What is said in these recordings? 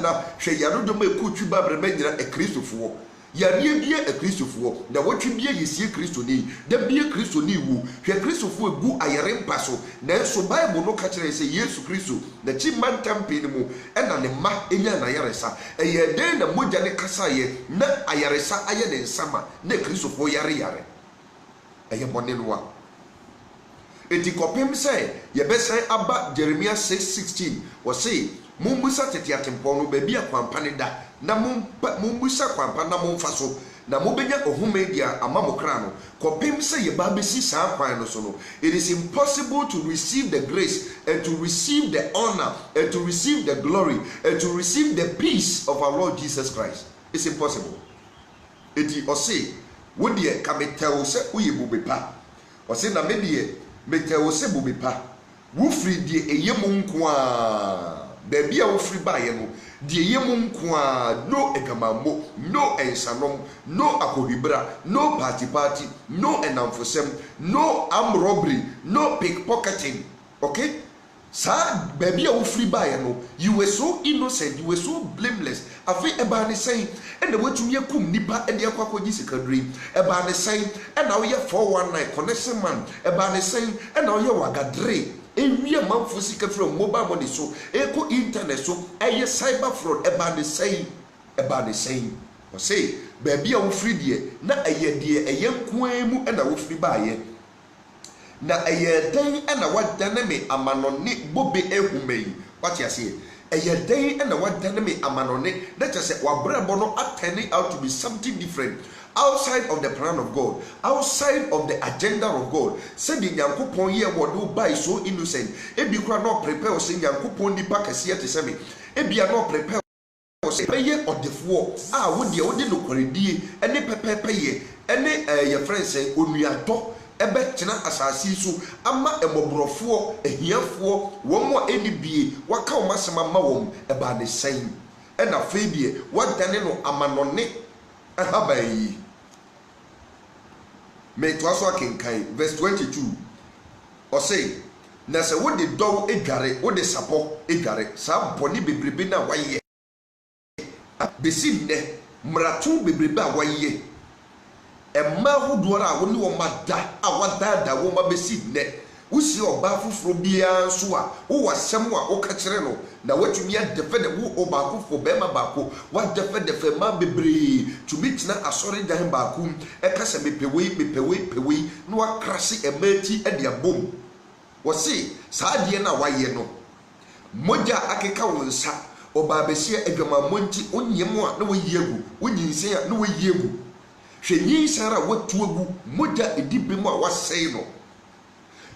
na hwe yaro do ma ekutwi babre manyira ekristofo yare bie ekristofo na wotwe bie yesie kristoni da bie kristoni wu hwe kristofo egu ayare mpaso na so bible no ka kire se yesu kristo na chi mantampe ni mu ena ne ma enya na yaresa eye den na mogya ne kasa ye na ayaresa aye ne nsama na kristofo yare eye bone no wa eti kopem se ye besan aba Jeremiah 6:16 wo se mumbusa tete atempon no ba bia kwampa ne da na mumbusa kwampa na mumfa so na mobenya ohume dia amamokra no kopem se ye ba besi saa kwan no so no it is impossible to receive the grace and to receive the honor and to receive the glory and to receive the peace of our Lord Jesus Christ. It's impossible. Eti ose wo de kametel se uye bubepa ose na me de metel se bubepa wo firi de eyemu nko a baby a wo firi ba ye no de eyemu nko a no egamambo no ensanom no akohibra no party no enamfosem no armed robbery no pickpocketing. Okay, sa baby a wo firi ba ye no you were so innocent, you were so blameless. Afi eba ne say and the way to yakum nipa and yakwakoji sekadri eba ne say and now ye 419 connection man eba ne say and now ye wagadre ewie manfo sika from mobile money so eko internet so eye cyber fraud eba ne say o say baby a wo free die na eye die eye nkoamu and wo free ba ye na eye den and wadane me amanone bobe ehumei what you say eye den and wadane me amanone that just wabrebo no turning out to be something different outside of the plan of God, outside of the agenda of God. Said the Yankupon ye what do buy so innocent. If you cannot prepare say Yankupon nipa kesiya te semi. If you are not prepare say pay or the four would the odi no koredi any pay any your friend say onuato ebe tina asasi so ama emobrofo ehiafo wo mo eni bie waka o masema ma wom eba ne sen e na febie wadane no amanone ahabai me to aso akenkan verse 22 o say na se wo de dow edware wo de sapo edware sa boni bebrebe na waye besi ne mratu bebrebe a waye emma hodoora a woni wo mada a wadada wo ma besi ne wusi oba fufuro bia nso a wo wasem a wo ka kire no na watumi adefe de wo oba fufuro be ma baako wadefe ma bebre tumi tina asore dan baako e ka se mepewe no akrase emati e de abom wo se saa de na waye no moja akeka wo nsa oba besia adwama monti onyem a na wo yiegu wonyinsen a na wo yiegu hwenyi sara watuagu moja edibe mu a wasei no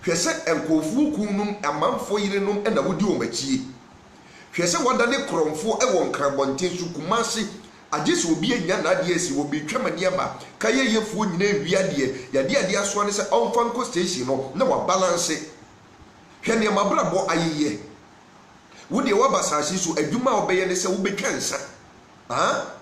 hwese enkofu kunum amanfo yirenum na wodi o machi hwese wadane kromfo e won krabonten su kumase agese obi anya na ade asi obi twamani aba kaye yefuo nyina wiade yade aso ne se onfanko station no na wa balance hwene mabrabo ayeye wodi wabasasi so adwuma obeye ne se wobetwansa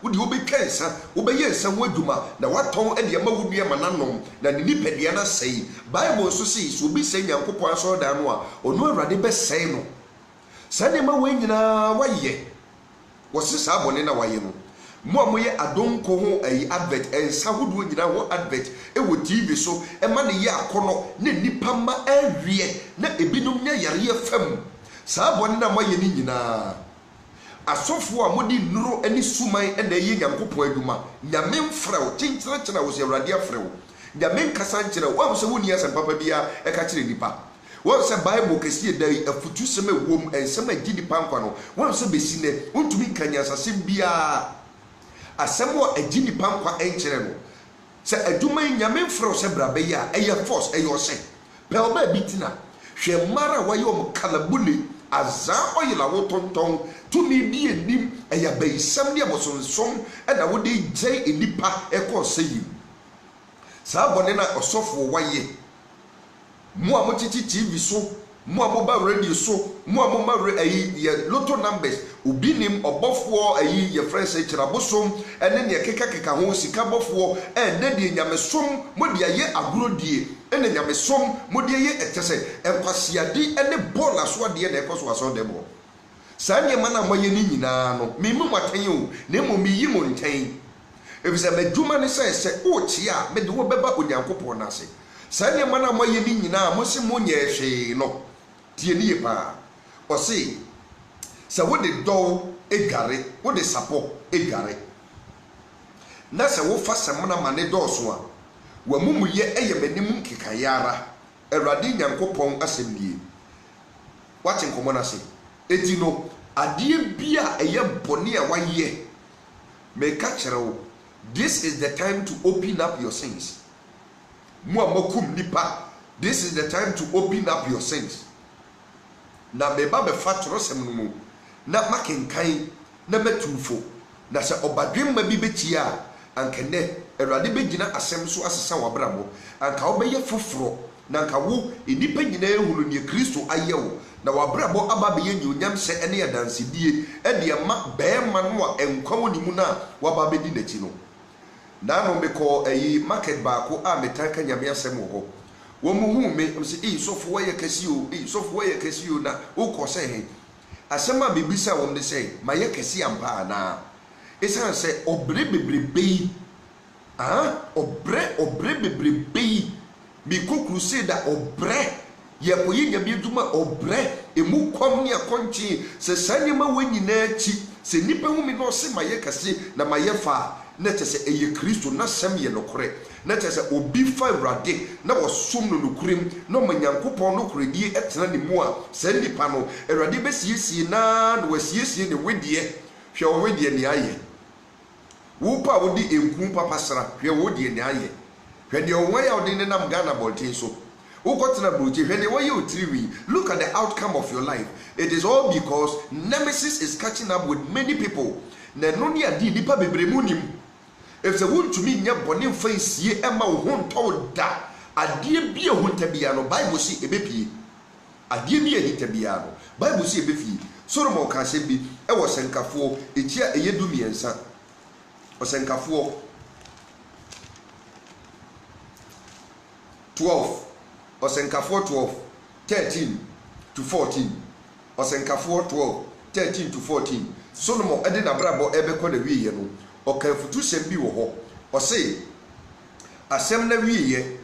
wodi wobetwansa obeye nsa wadwuma na waton ade ma wudua mananom na ne nipadua na sei bible so sei so obi sei Nyankopon aso da no a ono awrade be sei no sane ma wanyina waye wose sa bone na waye no mo amoye adonko ho advert ensa hodo nyina ho advert e wo TV so e ma ne ye akono ne nipa ma awie na ebinom nya yare fam sa bone na moye ni nyina asofo a modi nuro ani suman e na ye Nyankopon aduma nyame mfrew tinkyere kyena wo se awrade afrew nyame nkasa nkyere wo se woni asem papa bia e ka kyere nipa wo se bible kesi dai afutu sema wom ensema gidi pankwa no wo se besine wontumi kanya asasem bia asemo agini pankwa enkyere no se aduma nyame mfrew se brabe ya eye force eye ose pe oba bitina hwe mara wayom kalabule aza oyila wo tonton tumi bi enim eya beisam ne abosonsom na wo de gye enipa ekoseyim sa bone na osofo waye mo amotiti TV so mo amoba radio so mo amoma ye lotto numbers obi nim obofo ayi ye friends e kirabosom ene ne keka ho sika bofo ene de nyamesom mo de aye agorodie ene nyamesom mo de ye etese enkwasiade ene bola so de na ekoso aso de bo saa nneɛma na moyɛ ni nyinaa no me mu matan o na mo me yi mo ntan efisɛ madwuma ne sɛ o tia me de wo bɛba onyankopɔn na ase saa nneɛma na moyɛ ni nyinaa mo se mo nyɛ hwee no tie ni pa o se sɛ wo de dɔw edware wo de sapo edware na sɛ wo fa semna ma ne dɔɔso a wa mumuyɛ ɛyɛ manim kekayara Awurade Nyankopɔn asɛmdie wate nkomo na se eti no adeɛ bia ɛyɛ bɔne a wayɛ meka kyerɛ wo this is the time to open up your sins mo a makum nipa this is the time to open up your sins na meba befa torosɛm no mu na makenkan na matufo na sɛ ɔbadwemma bi betia ankene Awurade begina asɛm so asesa wabrabo anka wobɛyɛ foforo na anka wo enipa nyina ehunu ne Kristo ayɛ wo na wabrabo aba bɛyɛ nyonyam sɛ ene adansedie ɛde ma bɛɛma no a enkwawo ni mu na waba bɛdi n'akyi no na no mekɔ ayi market baako a metanka nyame asɛm wo hɔ wo mu hu me sɛ sɔfo wayɛ kɛse o sɔfo wayɛ kɛse o na wokɔ sɛ he asɛm a bebisa wɔm de sɛ mayɛ kɛse ampa ana esan sɛ obre bebrebe yi obre bebrebe yi bi ko crusade obre ye koyi nya bi duma obre emu kom ne akonchi sɛ sanyema wanyina akyi sɛ nipa hu mi no se mayɛ kɛse na mayɛ fa na te sɛ eye Kristo na sɛm yɛ nokore na te sɛ obi fa Awurade na wɔsom no nokorem na manyankopɔn nokoredie ɛtena ne mu a sɛ nipa no Awurade besiesie na wasiesie ne wedie hwɛ wo wedie ne ayɛ wo pa wo di enku papa sra hwɛ wo die ne ayɛ hwɛ de wo ya wo de ne nam Ghana bolten so wo kotena broche hwɛ de wo ye otiriwi look at the outcome of your life it is all because nemesis is catching up with many people na no ne adi nipa bebremu nim if the would to me nya bɔne mfa nsie ɛma wo ho ntɔ da adeɛ bi ho ntabia no Bible si ebepie adeɛ bi ntabia no Bible si ebefie Solomon ka sɛ bi ɛwɔ senkafoɔ etia ɛyɛ du miensa ɔsenkafoɔ 12 ɔsenkafoɔ 12 13 to 14 ɔsenkafoɔ 12 13 to 14 Solomon ɛde nabrabɔ ɛbɛkɔ na wiye no ɔka futu sɛm bi wɔ hɔ ɔse asɛm na wiye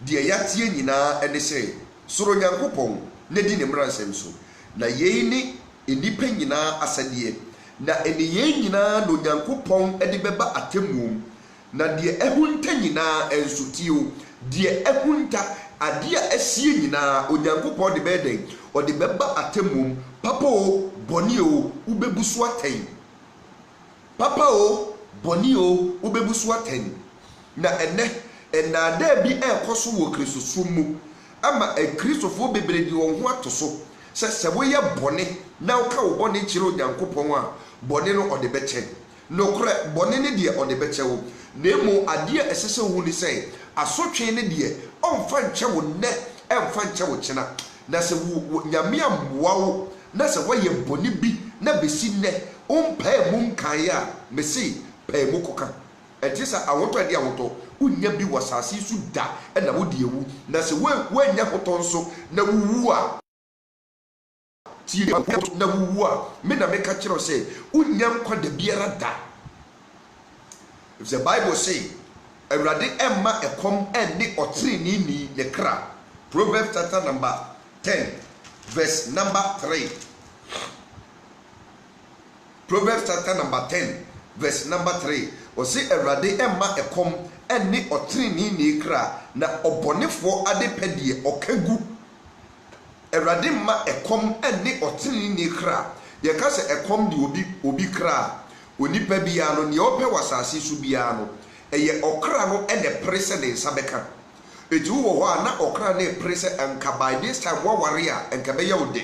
deɛ yatie nyinaa ɛne sɛ soro Nyankopɔn na di ne mmaransɛm so na yei ne enipa nyinaa asadeɛ na eni yei nyinaa no Nyankopɔn ɛde bɛba atemuom na deɛ ɛhunta nyinaa ɛnsutio deɛ ɛhunta adeɛ a asie nyinaa Onyankopɔn de bɛden ɔde bɛba atemuom papa o bɔne o ubebu so atɛn papa o bɔne o ubebu so atɛn na ɛnada bi ɛkɔ so wɔ Kristo mu ama Kristofo bebree di wɔn ho ato so sɛ woyɛ bɔne na woka wo bɔne kyerɛ Onyankopɔn a bɔne no ɔde bɛkyɛ no korɛ bɔne ne deɛ ɔde bɛkyɛ wo na emu adeɛ ɛsɛ sɛ wo ni sɛ asotwe ne deɛ ɔmfa nkyɛ wo nnɛ ɛmfa nkyɛ wo kyena na sɛ wo nyame ammoa wo na sɛ woyɛ bɔne bi na besi nnɛ ɔmpae mu nkae a mesi pae mu koka ɛte sɛ awotɔ de awotɔ unya bi wɔ sase so da ɛna wo de ewu na sɛ woanya hotɔ nso na wuwu a tie na wuwu a me na meka kyerɛ sɛ unya nkwa da biara da if the Bible say Awurade ɛmma ɛkɔm ɛne ɔtrenee ni ne kra Proverbs chapter number 10 verse number 3 Proverbs chapter number 10 verse number 3 ɔse Awurade ɛmma ɛkɔm ɛne ɔtrenee ni kra na ɔbɔnefoɔ ade pɛdeɛ ɔkagu Awurade mma ɛkɔm ɛne ɔtrenee ni kra yɛka sɛ ɛkɔm de obi kra onipa biara no ne ɔpɛ wasase so biara no ɛyɛ ɔkra no ɛne pere sɛ ne nsa bɛka eti wo hɔ a na ɔkra ne pere sɛ anka by this time waware a anka bɛyɛ wo de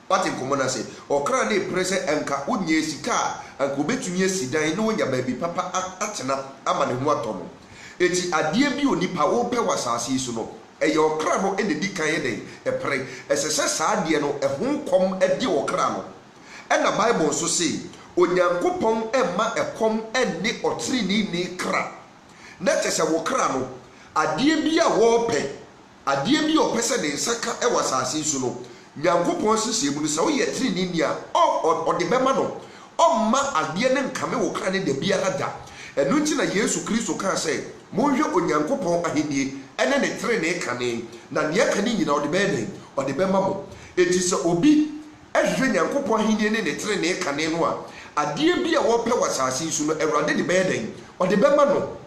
pati nkɔmɔ na sɛ ɔkra ne pere sɛ anka wonye sika a anka obetumi asi dan na wonya baabi papa atena ama ne ho atɔ no eti adeɛ bi onipa wo pɛ wasase so no ɛyɛ ɔkra no ɛne di kan yɛ den ɛpere ɛsɛ sɛ saa adeɛ no ɛho nkɔm ɛde ɔkra no ɛna Bible nso sɛ Onyankopɔn ɛma ɛkɔm ɛne ɔtrenee ni kra na kyɛ sɛ wo kra no adeɛ bi a wɔpɛ adeɛ bi ɔpɛ sɛ ne nsa ka ɛwɔ asase so no nyankopɔn sisi mu no sɛ woyɛ tiri ni nia ɔde bɛma no ɔmma adeɛ ne nkame wo kra ne da biara da ɛno nti na Yesu Kristo kaa sɛ monhwɛ onyankopɔn ahennie ɛne ne tiri ne kane na nea kane nyina ɔde bɛyɛ den ɔde bɛma mo eti sɛ obi ɛhwehwɛ nyankopɔn ahennie ne ne tiri ne kane no a adeɛ bi a wɔpɛ wɔ asase so no Awurade de bɛyɛ den ɔde bɛma no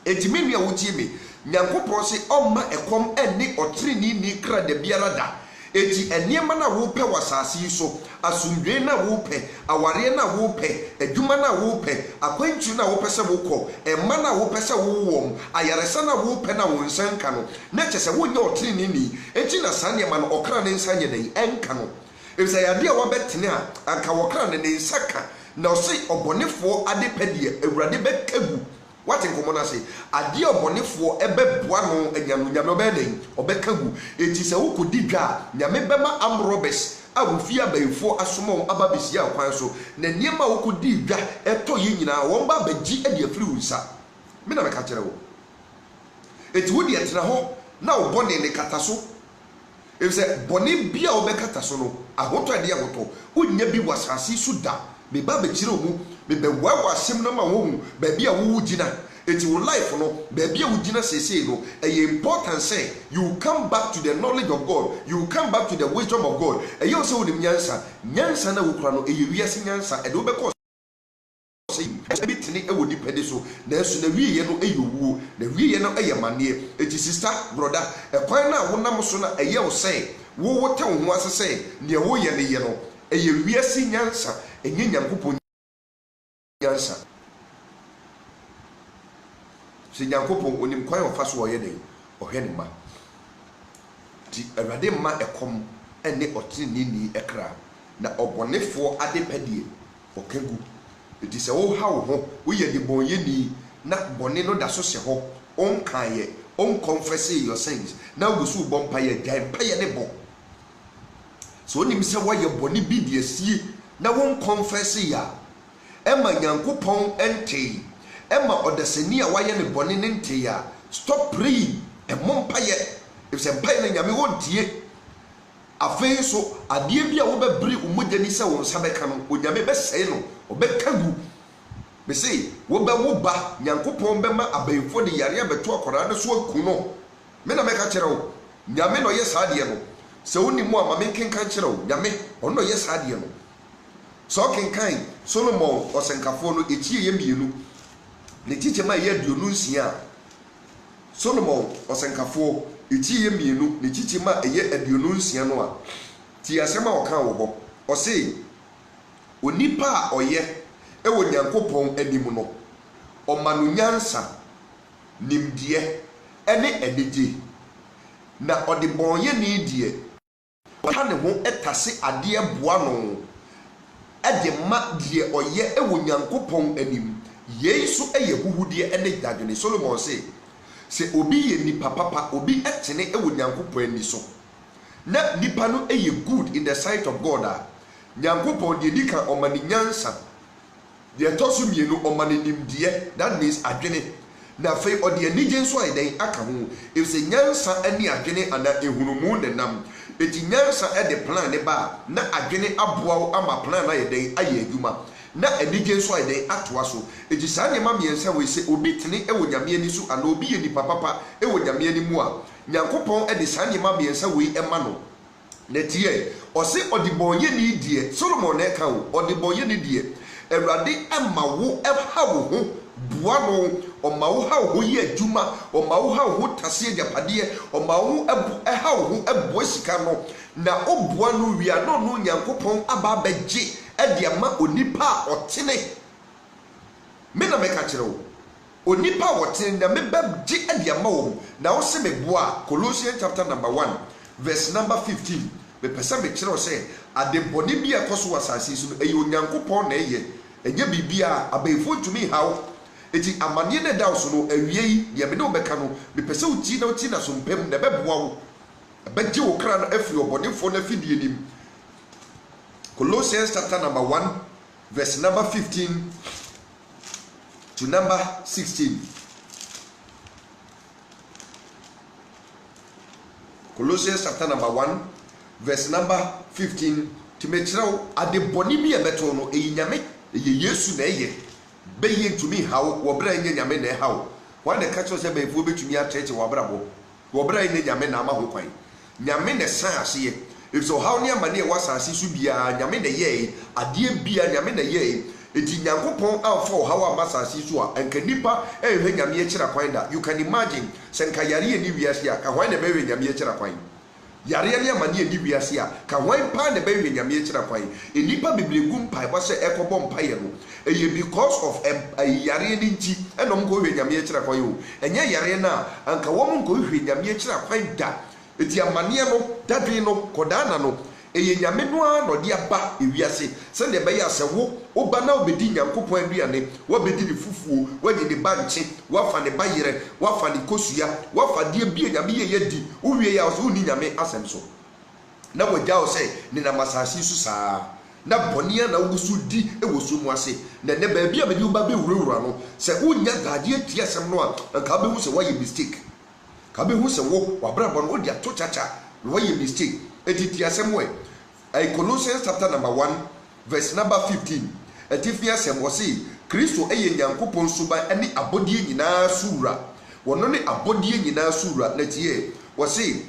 eti me nua wotie me nyankopɔn se ɔmma ɛkɔm ɛne ɔtiri ni kra da biara da eti enema na wo pɛ wasase so asumdwe na wo pɛ aware na wo pɛ adwuma na wo pɛ akwantu na wo pɛ sɛ wo kɔ emma na wo pɛ sɛ wo wom ayaresa na wo pɛ na wo nsanka no na kyɛ sɛ wonyɛ ɔtene ni eti na saa ma no ɔkra ne nsa nyɛ den enka no ebisa yade a wabɛtene a anka wɔkra ne nsaka na ɔse ɔbɔnefoɔ ade pɛdeɛ Awurade bɛkagu wate nkomo na se ade obonefo ebeboa no nyame obeden obeka gu enti se wokodi dwa nyame bema amrobes awufia bayifo asomon ababesia kwan so na niema wokodi dwa eto yi nyina won ba bagi ade afiri unsa me na meka kire wo enti wodi etena ho na obone ne kata so e se bone bia obekata so no ahoto ade ahoto unya bi wasasi so da me ba be kire mu me be wawa asem no ma wo ba bia wo gina eti wo life no ba bia wo gina sesei no important say you come back to the knowledge of God, you come back to the wisdom of God. Eyo se wo nim nyansa na wo kura no wiase nyansa e de wo be ko say e bitini e wo dipede so na so na wiye no wuo na wiye no mane eti sister brother e kwan na wo nam so na wo say wo wote wo ho asese ne wo ye ne ye no wiase nyansa enye nyankopon nyansa se nyankopon onim kwan ofa so oye den ohwe ne ma ti Awurade ma ekom ene otini ni ekra na obonefo adepedie okagu eti se wo ha wo ho wo ye de bonye ni na bone no da so se ho on kaye on confess your sins na gusu bompa ye dan pa ye ne bo so onim se wo ye bone bi de asie na won confess ya ema nyankopon ente ema odasani a waye ne bone ne ente ya stop praying e mompa ye if se mpa ne nyame wontie afei so ade bi a wo be bri umugya ni se won sabeka no onyame be sei no obeka gu be sei wo be wo ba nyankopon be ma abayfo de yare abeto akora ne so aku no me na meka kire wo nyame no ye saade no se woni mu ama me kenkan kire wo nyame ono ye saade no so kenkan Solomon osenkafo no etie ye mienu ne tiche ma ye aduonu nsia Solomon osenkafo etie ye mienu ne tiche ma ye aduonu nsia no a ti asema oka wo bo o se onipa a oye e wo nyankopon anim no o manu nyansa nimdie ene edeje na ode bonye ni die ka ne ho etase ade boa no ede ma die oye e wo nyankopon anim yesu eye huhudie ene dadwene Solomon se obi ye nipa papa obi etene e wo nyankopon ani so na nipa no eye good in the sight of God a nyankopon de dika omani nyansa de toso mienu omani nimdie that means adwene na fei ode anigye nso ayden aka ho if se nyansa ani adwene ana ehunumu ne nam eti nyansa e de plan ne ba na adwene aboa ama plan na yeden aye adwuma na anigye nso ayden atoa so eti saa ne ma miensa we se obi tene e wo nyame ani so ana obi ye nipa papa e wo nyame ani mu a nyankopon e de saa ne ma miensa we e ma no na tie o se odibonye ni die Solomon na ka wo odibonye ni die Awurade ema wo e ha wo ho bua no o ma wo ha wo ye adwuma o ma wo ha wo tase agapade o ma wo ha wo ebo sika no na o bua no wia no no nyankopon aba bagye e de ma onipa otene me na meka kire wo onipa otene na me bagye e de ma wo na wo se me bua Colossians chapter number 1 verse number 15 me pesa me kire wo se adeboni bi ekoso wasase so e onyankopon na eye enye bibia abayfo ntumi hawo eti amane ne daw so no awie ye me de obeka no me pesa uti na so mpem na beboa wo begye wo kra no afiri obonefo na fidie nim Colossians chapter number 1 verse number 15 to number 16 Colossians chapter number 1 verse number 15 to me kyerɛw ade bɔne bi a bɛto no ɛyi nyame ɛyɛ Yesu na ɛyɛ bɛyɛ ntumi haw wɔbrɛ nyɛ nyame na ɛhaw wɔn de ka kyerɛ sɛ bɛyɛfoɔ bɛtumi atrɛkyɛ wɔabrabɔ wɔbrɛ nyɛ nyame na ama ho kwan nyame na san aseɛ efisɛ ɔhaw ne amane ɛwɔ asase so biara nyame na yɛɛ adeɛ bia nyame na yɛɛ eti nyankopɔn amfa ɔhaw ama asase so a nka nipa ɛhwɛ nyame akyira kwan da you can imagine sɛ nka yare ni wiase a ka hwan na bɛhwɛ nyame akyira kwan yare ne amane ni wiase a ka hwan pa na bɛhwɛ nyame akyira kwan enipa bebree gu mpae ba sɛ ɛkɔbɔ mpae no ɛyɛ because of yare ne nti ɛnom kɔ hwɛ nyame akyira kwan o ɛnyɛ yare na anka wɔn nkɔ hwɛ nyame akyira kwan da eti amane no dadwe no kɔdaana no ɛyɛ nyame no a no de aba ewiase sɛ ne bɛyɛ asɛ wo ba na obedi nyankopɔn aduane wabedi ne fufuo wagye ne ba nkye wafa ne ba yere wafa ne kosua wafa de bie nyame yɛ di wowie ya so ni nyame asɛm so na wagya wo sɛ ne nam asase so saa na bɔne na wo so di ɛwɔ so mu ase na ne baabi a bɛdi wo ba bɛwurawura no sɛ wonya gade atia asɛm no a nka bɛhu sɛ wayɛ mistake ka bɛhu sɛ wo wabrabɔ no wode ato kyakya na wayɛ mistake ɛtiti asɛm wɔ Colossians chapter number 1 verse number 15 ɛtifi asɛm wɔ se Kristo ɛyɛ nyankopɔn suban ɛne abɔdeɛ nyinaa sura wɔno ne abɔdeɛ nyinaa sura na tie wɔ se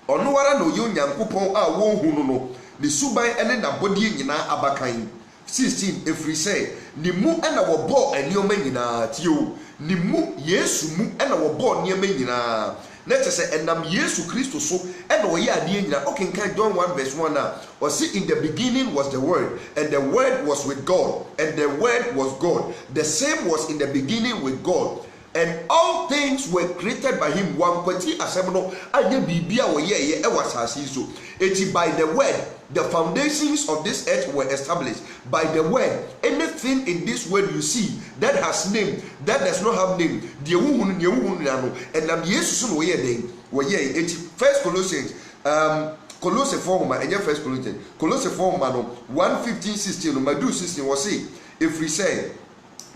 ɔno wara na ɔyɛ nyankopɔn a wɔnhu no no ne suban ɛne n'abɔdeɛ nyinaa abakan 16 ɛfiri sɛ ne mu ɛna wɔbɔ nneɛma nyinaa tie o ne mu Yesu mu ɛna wɔbɔ nneɛma nyinaa na kyerɛ sɛ ɛnam Yesu Kristo so ɛna wɔyɛ adeɛ nyinaa ɔkenkan John 1 verse 1 a ɔse in the beginning was the word and the word was with God and the word was God the same was in the beginning with God and all things were created by him wankwati asɛm no anyɛ biribi a wɔyɛɛyɛ ɛwɔ asase so eti by the word the foundations of this earth were established by the word anything in this world you see that has name that does not have name deɛ wuhunu deɛ wuhunu na no ɛnam Yesu so na wɔyɛ den wɔyɛ eti first Colossians Colossians 4 homa ɛnyɛ first Corinthians Colossians 4 homa no 1:15-16 no madu 16 wɔ se efiri sɛ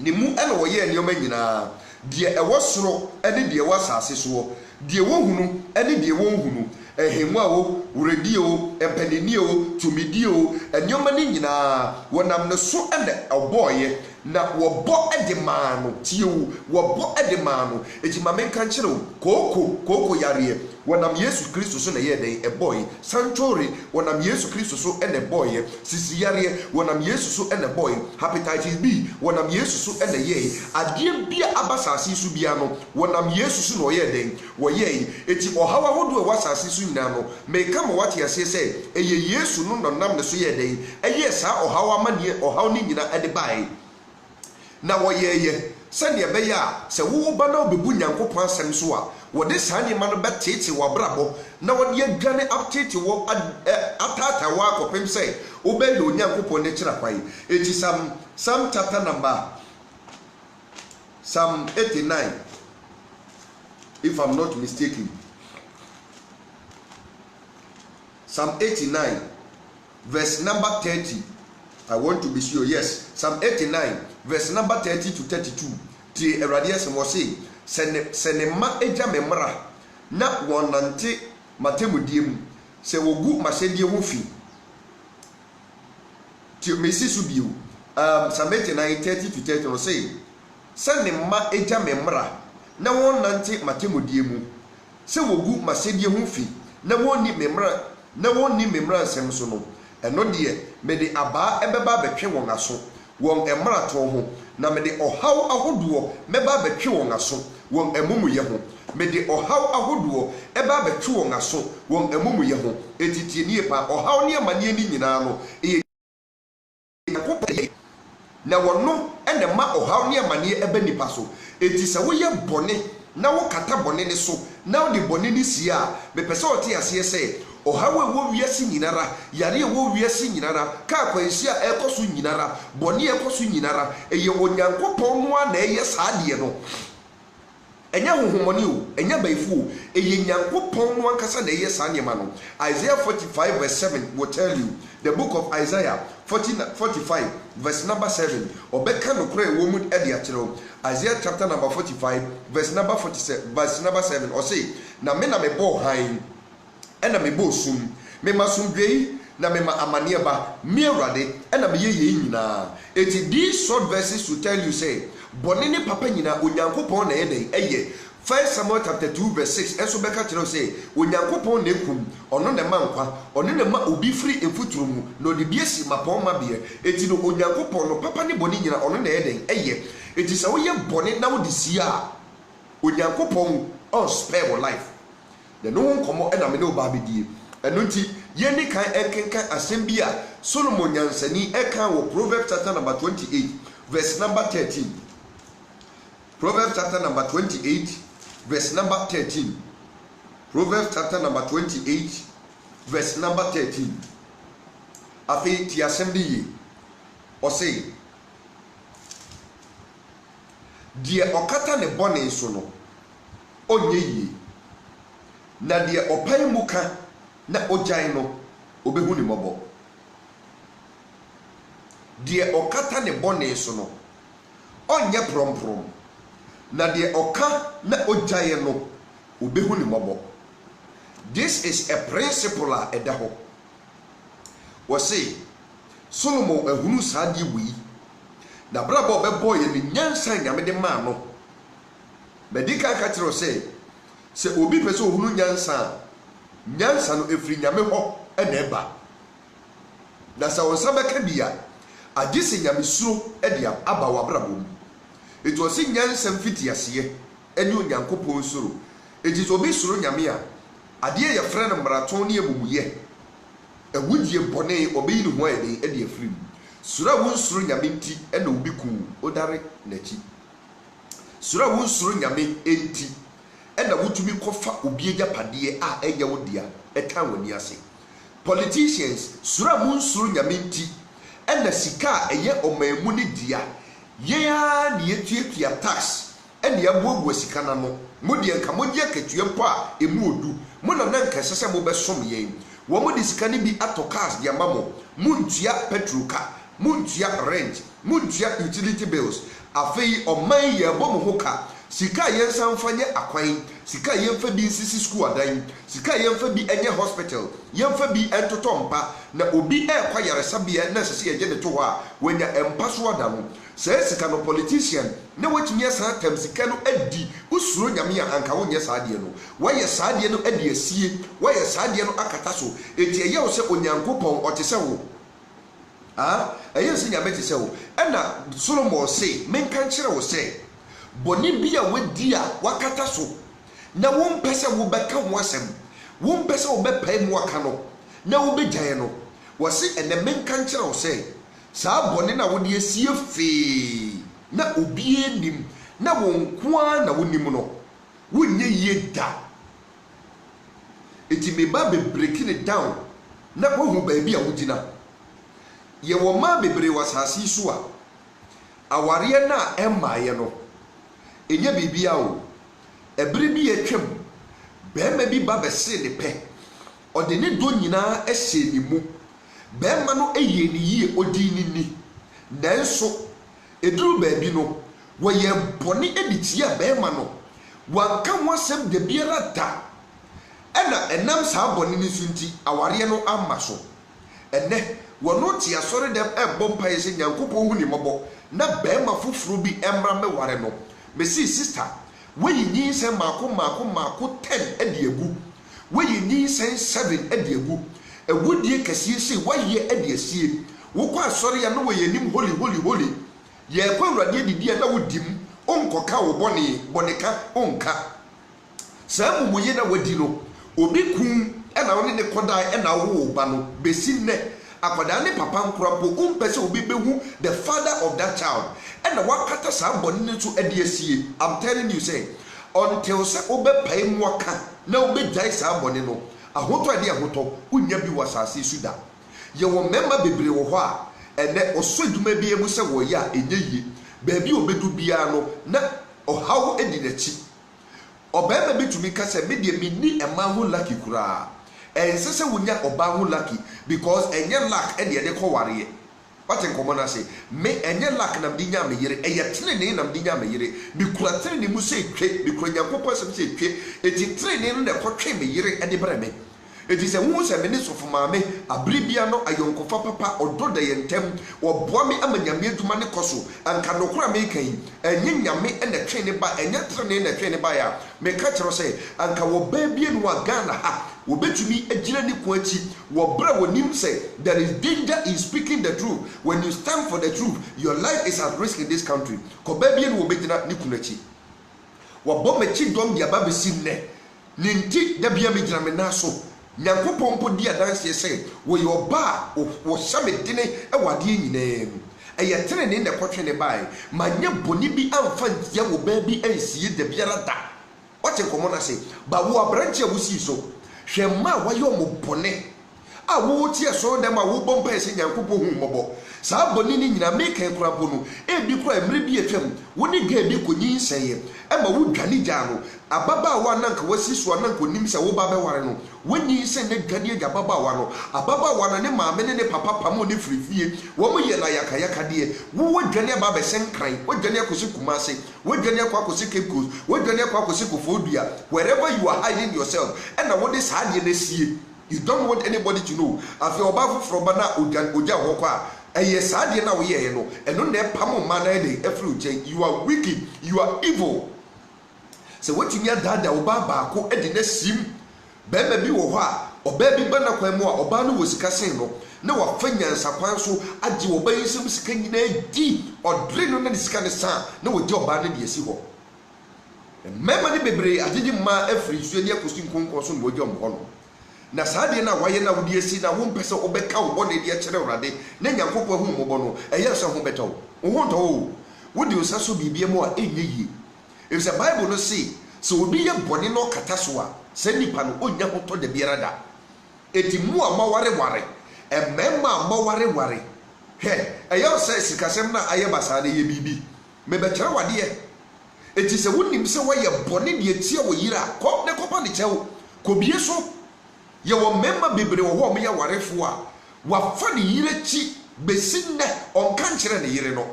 ne mu ɛna wɔyɛ nneɛma nyinaa deɛ ɛwɔ soro ɛne deɛ ɛwɔ asase soɔ deɛ wɔhunu ɛne deɛ wɔnhunu ehemwa o wuredi o empanini o tumidi o ennyoma ni nyinaa wonam ne so ene oboye na wɔbɔ ɛde maa no tie wo wɔbɔ ɛde maa no ejima menka nkyerɛ kooko yareɛ wɔnam Yesu Kristo so na yɛ den ɛbɔye sanchori wɔnam Yesu Kristo so ɛna ɛbɔye sisi yareɛ wɔnam Yesu so ɛna ɛbɔye hepatitis B wɔnam Yesu so ɛna yɛ adeɛ bia abasase so bia no wɔnam Yesu so na ɔyɛ den wɔyɛ eti ɔhawa hodo ɛwɔ asase so nyina no meka mo wate ase sɛ ɛyɛ Yesu no nam ne so yɛ den ɛyɛ saa ɔhawa amaneɛ ɔhaw ne nyina ɛde bae na wɔyɛyɛ sɛdeɛ ɛbɛyɛ a sɛ wo ba na obebu Nyankopɔn asɛm so a wɔde saa nneɛma no bɛtete w'abrabɔ na wɔde adwane atete wɔ atata wɔ akɔpem sɛ wobɛyɛ Onyankopɔn ne kyerɛ kwan eti Psalm chapter number Psalm 89 if I'm not mistaken Psalm 89 verse number 30 I want to be sure yes Psalm 89 verse number 30 to 32 tie Awurade asɛm wɔ se sɛ ne ma agya me mmara na wɔnante matemudie mu sɛ wɔgu mahyɛdeɛ ho fi tie mesi so bio Psalm 89 30 to 30 no say sɛ ne ma agya me mmara na wɔnante matemudie mu sɛ wɔgu mahyɛdeɛ ho fi na wɔnni me mmara nsɛm so no ɛno deɛ mede abaa ɛbɛba bɛtwe wɔn aso wɔn mmarato ho na mede ɔhaw ahodoɔ mɛba bɛtwe wɔn aso wɔn amumuyɛ ho mede ɔhaw ahodoɔ ɛba bɛtwe wɔn aso wɔn amumuyɛ ho etitie nie pa ɔhaw ne amanie ni nyinaa no ɛyɛ na wɔno ɛna ma ɔhaw ne amanie ɛbɛ nipa so eti sɛ woyɛ bɔne na wokata bɔne ne so na wode bɔne ne sie a mepɛ sɛ ɔte aseɛ sɛ ɔhaw a ɛwɔ wiase nyinara yare a ɛwɔ wiase nyinara kaa kwansi a ɛkɔ so nyinara bɔne ɛkɔ so nyinara ɛyɛ Onyankopɔn no a na ɛyɛ saa deɛ no ɛnyɛ honhomɔne o ɛnyɛ baifo o ɛyɛ Nyankopɔn no ankasa na ɛyɛ saa nneɛma no Isaiah 45 verse 7 will tell you the book of Isaiah 45 verse number 7 ɔbɛka no kora ɛwɔ mu ɛde akyerɛw Isaiah chapter number 45 verse number 47 verse number 7 ɔse na me na mebɔ han ɛna mebɔ sum me masumdwei na me ma amane ba me awurade na me ye nyina. Eti these short verses to tell you say bone ne papa nyina onyankopon na eye 1 Samuel chapter 2 verse 6 enso beka kire say onyankopon na ekum ono ne mankwa ono ne ma obi free emfuturu mu no de biesi mapon ma be eti no onyankopon no papa ne bone nyina ono na eye eti sa wo ye bone na wo de sia onyankopon on spare your life the no one komo na me no ba bedie eno nti ye ni kan enkenkan asem bi a Solomon nyansani eka wo Proverbs chapter number 28 verse number 13. Proverbs chapter number 28 verse number 13. Proverbs chapter number 28 verse number 13. Afi ti asem di o say die okata ne bone so no onye yi na die opan muka na ogyan no obehu ni mobo die okata ne bone so no onye promprom na die oka na ogyan no obehu ni mobo. This is a principle a edaho we say Solomon ehunu saadi wi na brabo bebo ye ni nyansa nyame de ma no medika ka tiro say se obi pese ohunu nyansa no efri nyame ho na eba na sa wonsa beka bia agise nyame suro de aba wa brabo mu eto se nyansa mfiti ase ene onyankopon suro eti so obi suro nyame a ade ye frɛ no maraton ne emuye ewudie bone obi ni ho ede afiri mu sura won suro nyame nti ena obi ku odare nachi sura won suro nyame enti ena wutumi kofa obi agapade a eye wodia eta wani ase. Politicians sura won suro nyame nti ena sika eye omamu ne dia ye ya ne yetuatua tax ena yabuabu sika na no modi enka modi akatua mpo a emu odu mo na nka sese mo besom yen wo mo disika ne bi ato cars dia mamo muntua petrol car muntua rent muntua utility bills afei oman ye bom hoka sika yensan fanye akwan sika yenfa bi sisi school adan sika yenfa bi enye hospital yenfa bi entotompa na obi ekwa yaresabia na sese ye ne to ho a wanya empa so adamo se sika no politician na watumi asa tam sika no adi usuro nyame a anka wonye saade no waye saade no adi asie waye saade no akata so eti eye wo se onyankopon otese wo eye se nyame tese wo ena Solomon say menka nkire wo se boni bia wadi a wakata so na won pese wo beka ho asem won pese wo bepai mu aka no na wo begyae no wo se ene menka nkire wo se saa boni na wodi asie fe na obie nim na wonkwa na wonim no wonye yeda eti meba be breaking it down na wohu baabi a wogina ye wo ma bebre wasasi so a aware na emaaye no enye bibia o ebere bi atwam bema bi ba bese ne pe ode ne do nyina ehye ni mu bema no eye ni yie odi ni nanso eduru baabi no woye bone editia bema no wanka ho asem de biara da ena enam saa bone ni sunti aware no amma so ene wono ti asore dem ebompaye se nyankopon hu ni mobo na bema fufuru bi emra me ware no mesi sister weyi nyin se mako 10 ediegu weyi nyin se 7 ediegu ewudie kasiye se waye ediesie wokwa asore ya no weyi nim holy ye kwa awurade didi na wodim onkoka wo boneka onka saa mumuye na wadi no obi kun ena woni ne koda ena wo ba no besi ne akoda ne papa nkorapo umpese obi behu the father of that child ena wakata saa boni ne so adiesie. I'm telling you say until say obepai mu aka na obejai saa boni no ahoto ade ahoto unya bi wasase suda ye wo memba bebre wo ho a ene osoduma bi emu se wo ya enye yi baabi obedu bia no na ohaw edi nachi obema bitumi ka se medie minni ema ho lucky kura ensese wonya oba ho lucky because enye luck e de ko ware what in common say me enye luck na mdinya me yire eyetene ne na mdinya me yire bi kura tene ne mu se twe bi kura nyankopɔ se twe eti tene ne ko twe me yire e de breme It is a woman's minister of Mame, a Bribiano, a Yonkofa Papa, or Doda Yentem, or Boami Amanyami to Manikoso, and Kanokra making, and Yinyame and the training by, and Yatran and the training by, may catch or say, and Kawo baby and Wagana ha, will bet to me a Gilani Quenchi, what brother Nim say, there is danger in speaking the truth. When you stand for the truth, your life is at risk in this country. Kobabian will make that Nikunechi. What Bomechi don't be above Sydney. Ninti Dabia Mijamenaso. Nyankopon po dia dance say we your bar wo shame dine e wade nyinam e ye tene ne ne kwotwe ne bai manya boni bi amfa dia wo ba bi ansie da biara da wache komo na say ba wo abranche wusi so hwemma wa yo mo bone a wo tie so dem a wo bompa ese Nyankopon hu mobo saa boni ni nyina make kura bono e bi kura emre bi etwam wo ni ga bi konyi nseye e ma wo dwane gya no ababa wa nanka wasi so nanka onim se wo ba be ware no woni se ne dwane gya ababa wa no ababa wa ne maame ne papa pam ne frifie wo mo ye na yakayaka de wo dwane ba be senkran wo dwane akosi kumase wo dwane akosi Cape Coast wo dwane akosi Kofodua wherever you are hiding yourself and na wo de saa de na sie. You don't want anybody to know. After obafu from bana oja hokwa eye saa de na wo ye no eno na pam ma na de every chain. You are wicked, you are evil. So what you need dada oba baako e de na sim be bi wo ho a oba bi bana kwan mu a oba no wo sika sen no na wa fanya nsakwan so age oba yisem sika nyina di odre no na sika ne san na wo di oba na de esi ho. Mema ni bebre agigi ma afri so ne akosi nkonko so no wo di omho no. Na saade na waye na wodi esi na wo mpese obeka wo bone de kire urade na Nyankopon hu mo bono eye so ho betawo wo nto wo wodi osaso bibie mo a enye yi. If the Bible no say so obi ye bone no kata so a se nipa no onya hoto de biara da eti mu a maware emema maware he eye se sikasem na aye basade ye bibi me be kire wade ye eti se wonim se waye bone de etie wo yira ko ne kopa ne chewo ko bie so ye wo memma bebre wo ho me ya warefo a wa fa ne yire chi besinne onka nkere ne yire no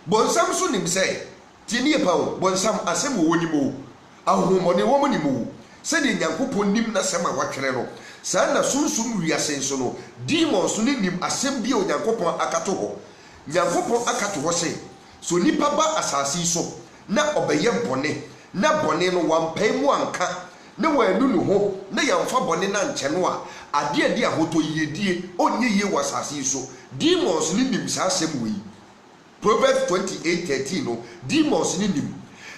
bonsam so nim se tinie pa wo bonsam asem wo ni mo ahomone wo mo ni mo se de Nyankopon nim na sema watwere no sa na sunsum wiase nso no demons ni nim asem bi o Nyankopon akato ho Nyankopon akato ho se so nipa ba asasi so na obeye bone na bone no wampai mu anka na wanu no ho na yamfa bone na nche no a ade ahoto yedie onye ye wasase so demons ni nim sa asem wi. Proverbs 28:13 no demons ni nim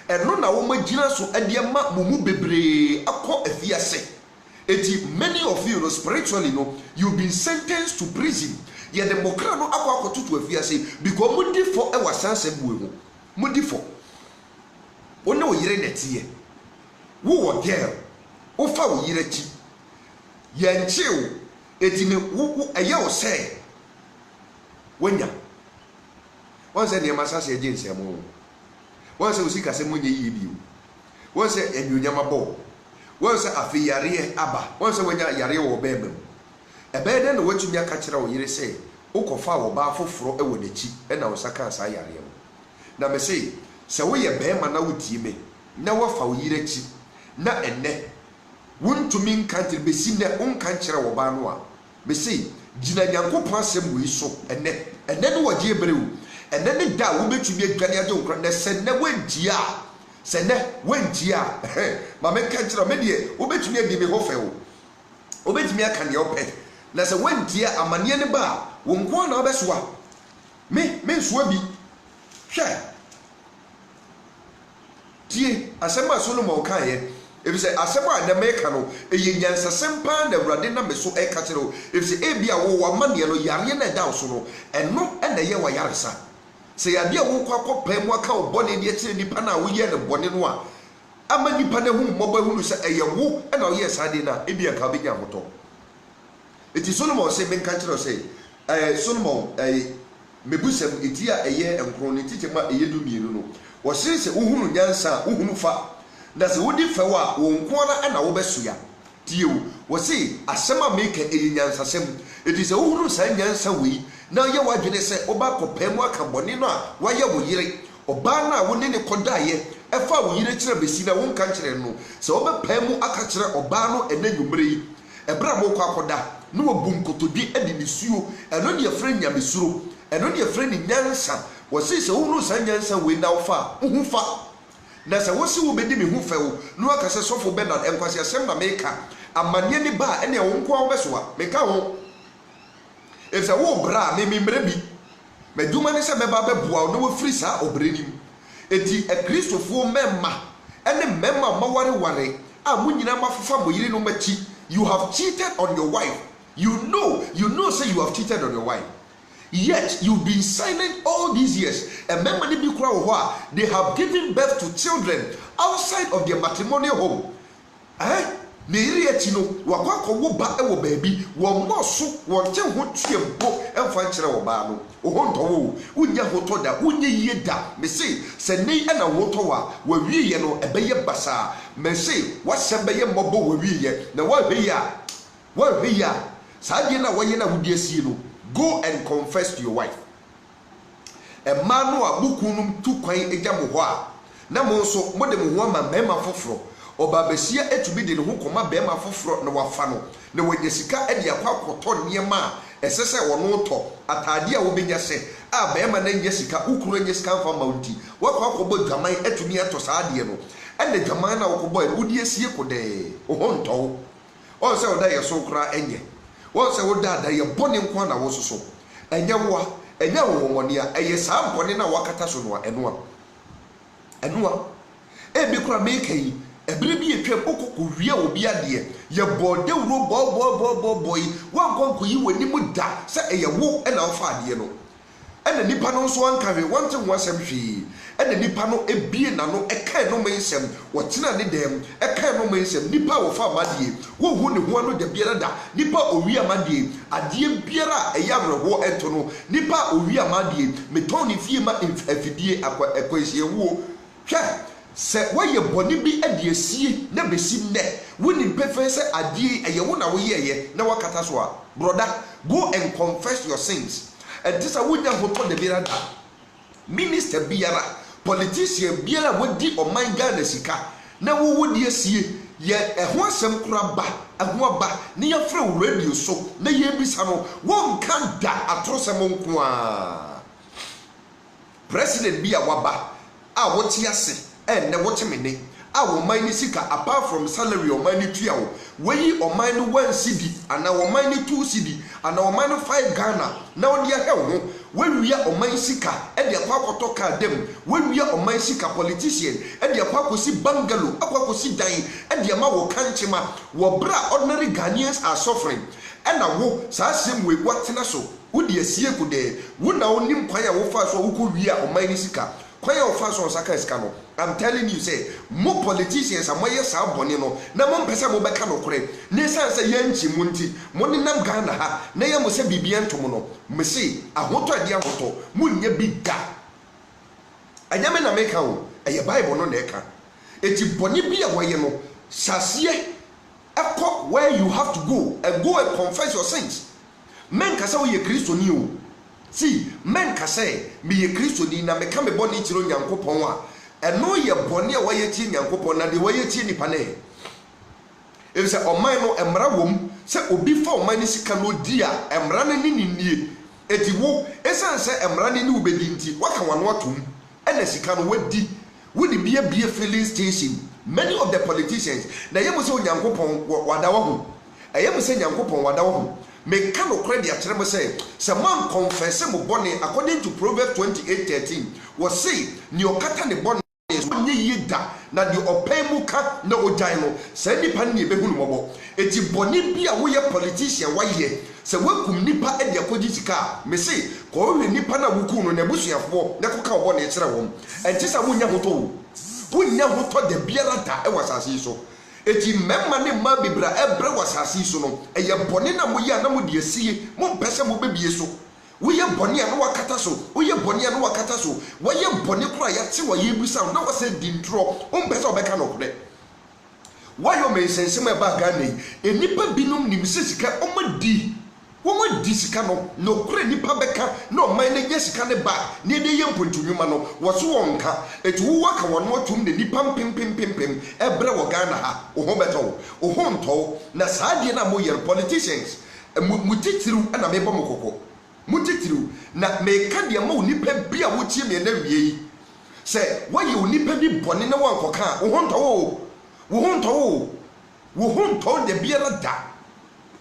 eno na wo magina so ade ma mumu bebre akọ afiase eti many of you no spiritually no you've been sentenced to prison ye democrat no akọ akotutu afiase because mudi for e wasanse buwe ho mudi for one wo yire netie wo girl wo fa wo yire chi ye nchew eti ne wo eye wo say wonya wọ́n sẹ́ ní ẹ̀ma sáṣẹ́ ẹ̀jẹ̀ nsẹ̀mú wọ́n sẹ́ òsì kàṣẹ́ mú nyẹ yìí bí o wọ́n sẹ́ ẹ̀nyọ̀nyama bọ̀ wọ́n sẹ́ àfi yàrá aba wọ́n sẹ́ wọ́n nyẹ yàrá wọ̀ bẹ́ẹ̀ mẹ́mu ẹ̀bẹ́ẹ̀ dẹ́ na wọ́n tún yà kàkyerẹ́ wọ̀ yẹrẹ sẹ́ o kọ̀ fa wọ̀ bá foforọ ẹ̀wọ̀ n'ekyi ẹ̀na wọ́n sá kaa saa yàrá mu na mẹ́ sẹ́ wọ́n yẹ bẹ́ẹ̀ ma na wọ́n tie mẹ́ na wọ́n fa wọ̀ yẹrẹ ekyi na ẹ̀nẹ́ wọ́n ntumi nkankyerɛ besi nɛ nkankyerɛ wọ̀ baa no a mẹ́ sẹ́ gyina Nyankopɔn asɛm wɔ yi so ɛnɛ no wɔ gye ebere o. And then the da will be to be a Ghanaian don't cry. Said never went here. Said never went here. Mamma can't tell me, obey to me a baby hoffel. Obey to me a candy open. That's a went here a manian bar. Won't go on our best one. Me, swabby. Share. Tea, a semi Solomon Kaye. If you say a semi the mecano, a yan sampan, the radina so a catero. If the Abia or money or Yariana Dawson, and no and the Yawa Yarasa. Say a dear won't call Pemwaka bonnie yet in the pana we yet a bonnie noir. A many pana whom mobile who say a woo and oh yes I did not be a cabin motor. It is Solomon say men can't say Solomon a mebusem itia a year and crony teacher ma a yedu miruno. Was since Uhunu Yansa Uhunufa. That's a woody fawa won't corner and a obesuya. Tio was say a summer maker a Yansa sem. It is a Uhunu San Yansa we. Now you want to say Oba Copemwa Cambonina, why you will yere oba na wo ne ne kodaye efa wo yire kire besi na wo nka kire no se wo bepa mu aka kire oba no enanwumre yi ebra mo kwa akoda no wabu nkotodi edi ne suo eno de afre nyamesuro eno de afre ni nyansa wo se wo no san nyansa we na wo fa wo fa na se wo se wo bedi me hu fa wo no aka se sofo Bernard enkwase asem na meka amane ni ba ene wo nko wo besoa meka ho efse wo bra me mimre bi meduma ne se meba beboa no wo free sa obrenim eti ekristofo memma ene memma maware ware a munyina mafofa moyire no machi. You have cheated on your wife. You know say you have cheated on your wife. Yet you've been silent all these years. And remember, they have given birth to children outside of their matrimonial home. Baby, one more soup, one ten who bo and find children. Ohonto, Unya Hotoda, Unya Yeda, me say, Sene and a Wotowa, where we a bayer basa, me say, what Sabaye Mobo we ye, the what be ya, Sadina Wayana would you see you. Go and confess to your wife. A man who a bukunum too quaint a jamuwa. Namoso, Modem woman, Mema Fofro, or Babesia etubid in who come Bema Fofro, no wafano, no way Jessica and Yakwa ton near ma. Esese wono to atadia wo benya se a be ma na Jessica ukuru Jessica fa mounti wakwa kobo dwaman atumi ato saade no ende dwaman na wokobo e wodi asie kode ohonto o se woda ye so kra enye wo se woda da ye bone nko na wo soso enye wo enye wo wonia eye sa bone na wakata so no enua e bi kra mekai ebere bi etwem okoko hwia obi ade ye bode wuro boy wan yi wani mu da se eye wo na ofa ade no ena nipa no so ankawe wonte ho asem hwi ena nipa no ebie na no ekan no mensem wotena ne dem ekan no mensem nipa wo fa amadie wo hu ne ho no da biara da nipa owi amadie adie biara eyamreho ento no nipa owi amadie meton ne fie ma afidie akwahie wo hwe se waye boni bi adiesie na besim ne woni pefe se adie eye wo na wo ye na wakata so a brother go and confess your sins and this awunya hoto de birada minister biara politician biara wodi oman Ghana sika na wo wodi asie ye eho asem kura ba eho ba ne ye frɛ radio so na ye bisa no won kan da atrosem nko a president bia waba a woti ase and ne what me our money sika apart from salary or money tuao we or money 1 cedi and our money 2 cedi and our money 5 Ghana now dia he when we are on money sika and dia kwa kotoka dem when we are on money sika politician and dia kwa kosi bungalow akwa kosi dan and dia ma wo kanchema wo bra ordinary Ghanaians are suffering and na wo sa same we watena so wo dia sie kude wo na onim kwan ya wo fa so wo ko wi a on money sika kwaya ofa so saka iska no. I'm telling you say more politicians are moye sa boni no na mo mpese mo beka no kore ne sanse yanchi munti mo ni nam Ghana ha na ye mo se bibia ntom no me se ahoto ade ahoto munya bi da anyame na meka wo eye Bible no na eka eti boni bi a woye no sase ekọ where you have to go and confess your sins. Men kasa wo ye Kristo ni o. See, men ka say me ye Kristo ni na me ka me boni chiro Nyankopon a eno ye boni a waye ti Nyankopon na de waye ti nipa ne. If say oman no emra wom say obi fa oman ni sika no di a emra ne ni nie eti wo esan say emra ne ni obedi nti waka wano atom ena sika no wadi wodi bia filling station. Many of the politicians na yemu say Nyankopon wadawo ho eyemu say Nyankopon wadawo ho. Me can no credit at them say, some man confess mo bonny according to Proverbs 28:13. Was say, Niokata ne bonny is ye da, na the opemuka no ojino, send the panny behunobo. Eti bonny be a way politician, why ye? So welcome nipa and yakojika. Me say, go nipa na wukuno nebusia for Nakoka bonny et home. And just a wunya hoto. Wunya hoto de biarata, I was as so. Eti memma ne ma bibra ebre wasasi so no eye bone na mo ya na mo de asie mo mpese mo bebie so wo ye bone na wakata so wo ye bone na wakata so wo ye bone kura ya te wo ye busa na wo se dintro o mpese obeka no kure wo yo me sensem e ba Ghana enipa binom nim sesika o ma di Womo disika no kure nipa beka no man na yesika ne ba ne de yempontunwuma no wo so wonka etu wo waka wono atum ne nipa pimpim ebre wo Ghana ha wo ho beto wo ho nto na saade na mo yer politicians mutitiru na mebo mokoko mutitiru na meka de ma nipa bia wo tie me na wie yi se waye nipa bi bone na wankoka wo ho nto de biara da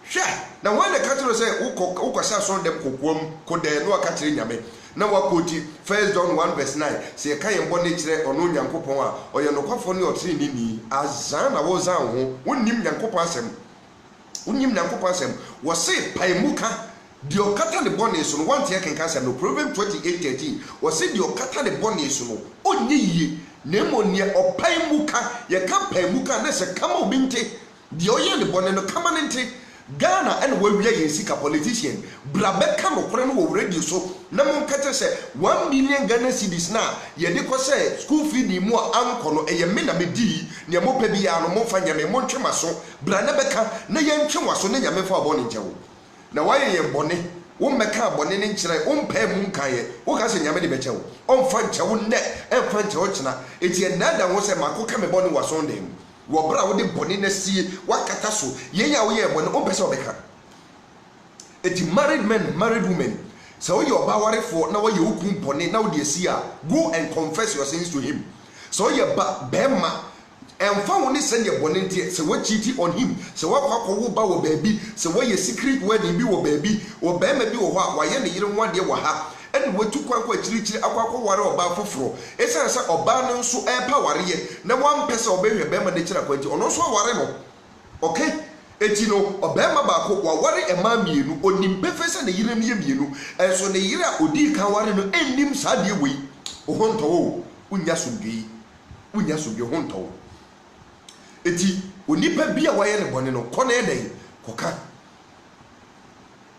hwe na wane ka tiro say ukosha so dem kokwom kodɛ no aka tire nyame na wakoti 1 John 1:9 say ka yembo ne kire ono nyankopon a oye nokwafo ne otire ni azan na wo zan ho wonnim nyankopon asem wo say paimuka di okata ne bone so no wante kenka asem no Proverbs 28:13 wo say di okata ne bone so no onye yie na emonie opaimuka ye ka paimuka na se kama obinte di oye ne bone no kama nte Ghana and we are sika politician brabeka no kore no wo radio so na mon kate se 1 million Ghana cedis na ye de ko se school fee ni mu anko no eye me na me di ne mo pa bia no mo fa nyame mo ntwema so bra na beka na ye ntwema so na nyame fa abo ne nchewo na waye ye bone wo meka bone ne nkyere wo mpa mu nkaye wo ka se nyame de bechewo on fa nchewo ne en fa nchewo chena eti e nada wo se makoka me bone wa sonde mu wo bra wo de bone na sie wakata so ye ya wo ye bone o pese obeka eti married men married women so you ba ware for na wo ye okun bone na wo de sie a go and confess your sins to him so ye ba bema emfa wo ne send ye bone ntie se wo cheat on him se wo kwakọ wo ba wo baabi se wo ye secret wedding bi wo baabi wo bema bi wo ho a wa ye ne yire nwade wo ha ene watu kwankwa chirichiri akwakọ ware oba foforo esa sa oba no nso epa ware ye na wan pese obehwe bema de kira kwanti ono so ware no okay eti no obema ba ko wa ware ema mienu onim befese na yire miye mienu enso ne yire a odi kan ware no ennim sade wei ohonto wo unya sumbi honto eti onipa bia waye ne bone no kọ na eden koka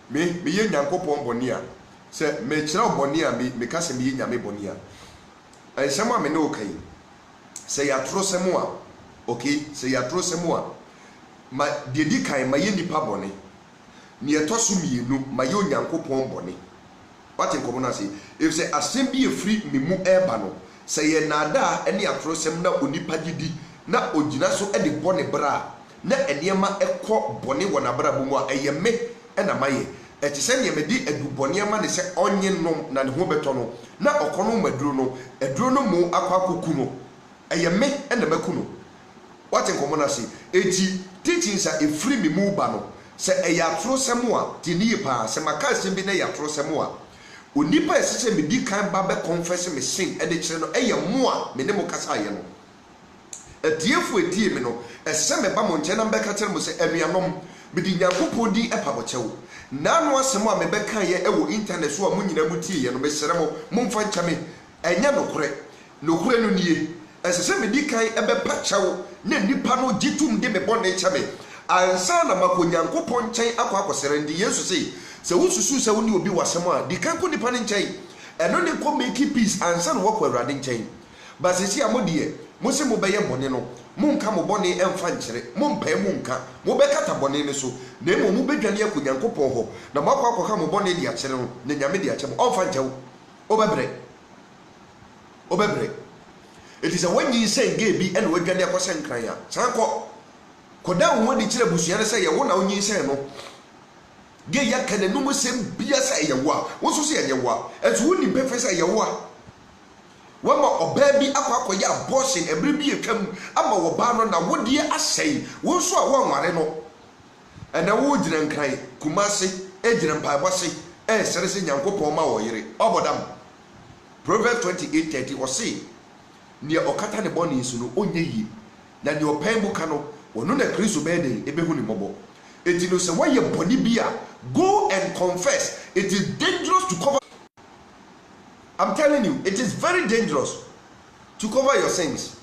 me ye nyankopon bone a se me kira bone a me ka se me nyame bone a ensema me ne okai se ya trosemu a okay se ya trosemu a ma dedi kan ma ye nipa bone ne etoso mienu ma ye onyankopon bone wate nkomo na se if se asem bi e free me mu eba no se ye nada ene atrosem na onipa gidi na ogina so e de bone bra na enema ekọ bone wona bra bu mu a eyeme ena maye eti se ne medi edu bone ma ne se onye nom na ne ho beto no na okono maduro no mu akwakoku no eyeme ena maku no wate nkomo na se eti teachings a efri me mu ba no se eyatro semu a tini pa se maka se bi na eyatro semu a onipa esese medi kan ba be confess me sin e de kire no eye mu a me ne mo kasa ye no etiefu etie me no ese me ba mo nche na mbeka kire mo se anuanom bidi nyankopon di epabochewo na no asem a me beka ye ewo internet so a mo nyina mu tie ye no be sere mo mfa ncha me enya nokure no nie esese me di kan ebe pachewo na nipa no gitum de me bone ncha me ansa na mako nyankopon nchen akwa ndi Yesu sei se wususu se woni obi wasem a di kan ko nipa ne nchen eno ne ko make peace ansa na wako awrade nchen ba se si amodie mo se mo beye bone no mo nka mo bone emfa nkyere mo mpa mo nka mo bekata bone ne so na emo mo bedwane akonyankopon ho na mo akwa mo bone di akyere no na nyame di akyere mo omfa nkyɛw obebre it is a when you say gay bi ene wadwane akɔsɛ nkran ya sanko koda wo di kyere busua ne sɛ ye wo na onyi sɛ no gay ya kana no mo sem bia sɛ ye wo a wo so sɛ ye wo a ezu ni befe sɛ ye wo a wama oba bi akwakoye abortion ebere bi etwam ama wo ba no na wodie asɛe wo nso a wo nware no ɛna wo gyina nkran kumase egyina mpaebɔse sere se nyankopɔn ma wo yere obodam Proverbs 28:30 ɔse ne okata ne bɔne nsu no onye yi na ne ɔpan bu ka no wono na Kristo bɛden ebehu ne mɔbɔ eti no se woyɛ bɔne bi a go and confess. It is dangerous to cover. I'm telling you, it is very dangerous to cover your sins.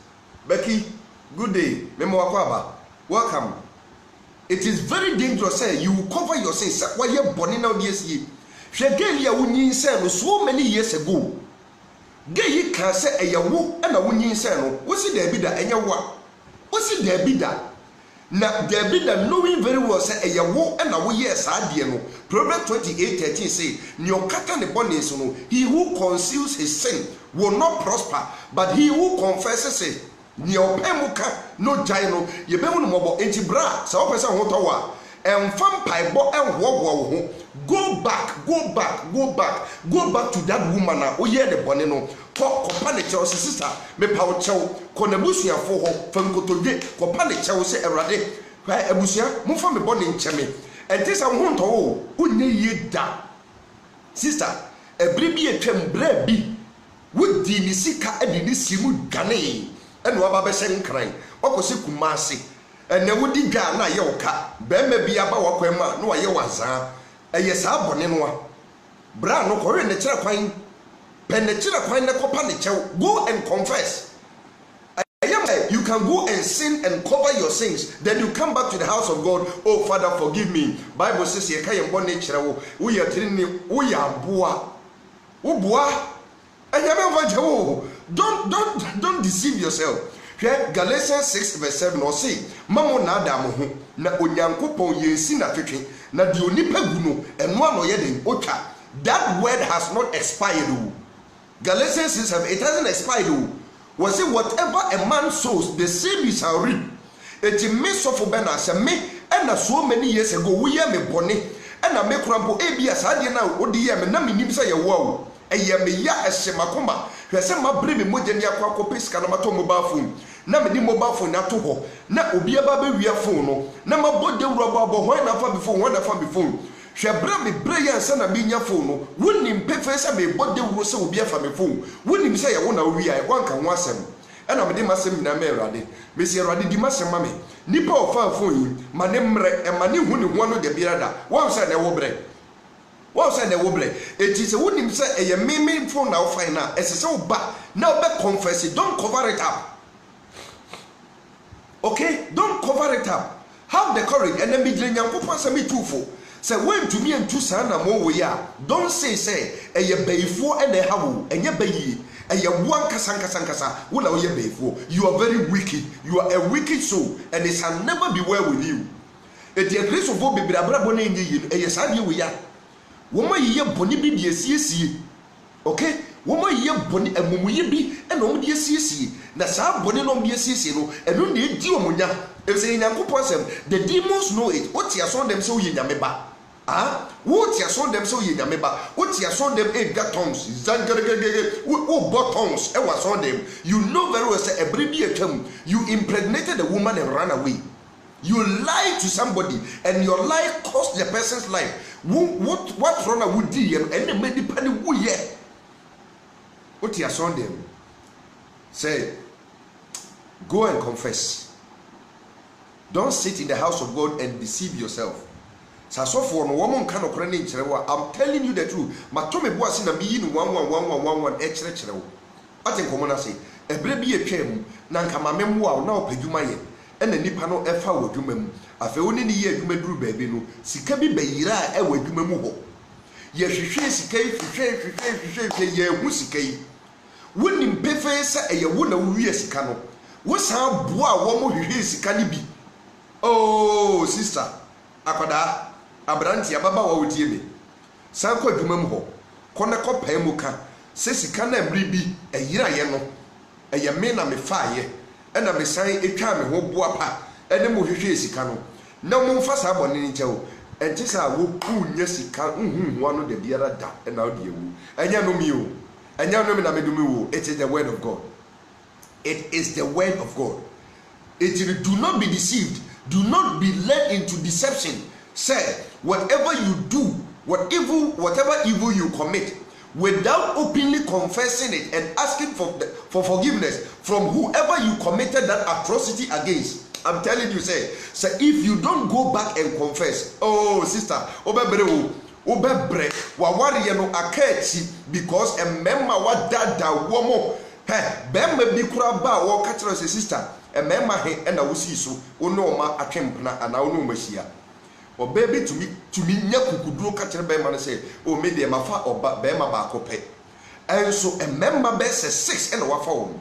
Becky, good day. Memo Wakwaba, welcome. It is very dangerous, say you cover your sins. Why you born now this year? Shegelia wunyin say so many years ago. Gay can say a yawu and a wunyin say no. What's it there be that and your what? What's it there be that? na there be the knowing very well say eye wo na wo yes adie no. Proverbs 28:13 say neo kata ne bone so no, he who conceals his sin will not prosper, but he who confesses it neo pemuka no jai no ye be no mobo enti bra sa wo pese ho to wa emfam paibo enwowo ho. Go back to that woman na o ye the bone no kopa ne chew sister me pa wo chew ko na busuafo ho fankotodwe kopa ne chew se erade kwa abusua mo fa me bone ncheme enti sa ho nto wo onye ye da sister ebri bi etwam bra bi wodi ni sika adi ni simu dwane ene wa ba be hye nkran okose kumase ene wodi dwa na ye woka be ma bi aba wakwan ma na wa ye wazaa eye sa bone no a bra no ko we ne kire kwan penechira kwan ne kopa ne chew. Go and confess. You can go and sin and cover your sins, then you come back to the house of God. Oh Father, forgive me. Bible says ye kay mbon ne kire wo wo ye trini wo ya boa wo boa don't deceive yourself. Galatians 6:7 or say mamo na adam ho na onyankopon yensi na twetwe na de onipa gu no eno ano ye den otwa. That word has not expired. Galatians 6:7, it hasn't expired. Was it whatever a man sows, the same he shall reap? It me sofo bena se me and so many years ago we hear me bone and I make crampo ABS I na odi ye me na me nim say ye wo e ye me ya ehyemakoma hwese ma bre me mogya ni akwa kopeska na mato mobile phone na me ni mobile phone na to ho na obi aba be wia phone no na ma bodde wuro abo ho na fa be phone ho na fa be phone hwebra me bre ye nsa na me nya phone no wonim pefe se me bodde wuro se obi afa me phone wonim se ye wo na wia e wanka ho asem ena me de masem na me erade me se erade di masem ma me nipa ofa phone yi ma ne mre e ma ne hu ne ho no de biada wo se na wo bre wo se na wo bre eti se wonim se e ye me phone na wo fa na ese se wo ba na wo be confess it. Don't cover it up. Okay, don't cover it up. Have the courage and then be nyankopon se me tufo se when to me and to sana mo we ya don't say e ye beifo e na ha wo enye bayi e ye wan kasankasa wo na wo ye beifo. You are very wicked. You are a wicked soul and it shall never be well with you. E the grace of God be brabo na enye yi e ye sa de we ya wo ma ye boni bi de asiesie. Okay, wo ma ye boni amumuye bi e na wo de asiesie na sa boni no de asiesie no e no na edi omunya e say nyankopon sem the demons know it. What you saw them so ye nyame ba. What you saw them so ye nyame ba. What you saw them e gatons zangeregege wo bottoms e was on them. You know very well say every be a term you impregnated a woman and ran away. You lied to somebody and your lie cost the person's life. What runner would do and the many penny woo ye. What you saw them say go and confess. Don't sit in the house of God and deceive yourself. For no woman can occur in Cherewa. I'm telling you the truth. Matome boas in a mean 111111 extra Cherew. I think Comona say a baby a chem, Nankama memoir now pedumaye, and the Nipano efa would do a feoni year you may do baby no, Sikabi Bayira, a way you memo. Yes, she says, she ye musike. Wouldn't in pefe a yawuna wies cano. What's how bois woman who is canibi? Oh, sister, akwada abranti ababa wa wodie me sanko adwumam ho kona kopa muka sesika na mribi eyira ye no eye me na me faaye na me san etwa me ho boa pa ene mo hwehwe esika no na mo mfa sa abone ni nche o enti sa wo kunya sika nhunhua no de biara da na odi ewu enya no mi o enya no mi na me dumi wo. It is the word of God. It is the word of God. Do not be deceived. Do not be led into deception. Say, whatever you do, whatever evil you commit, without openly confessing it and asking for forgiveness from whoever you committed that atrocity against. I'm telling you, say if you don't go back and confess, oh sister, obebre wa wari no akachi because a member wa dada womo hey bemma bi kura ba wo ka kire sister e member he na wo si so ono ma atwempna ana ono mahia o baby to me nya kukuduro ka kire bemma no say o me de mafa oba bemma ba ko pe enso a member be say 6 na wafa wo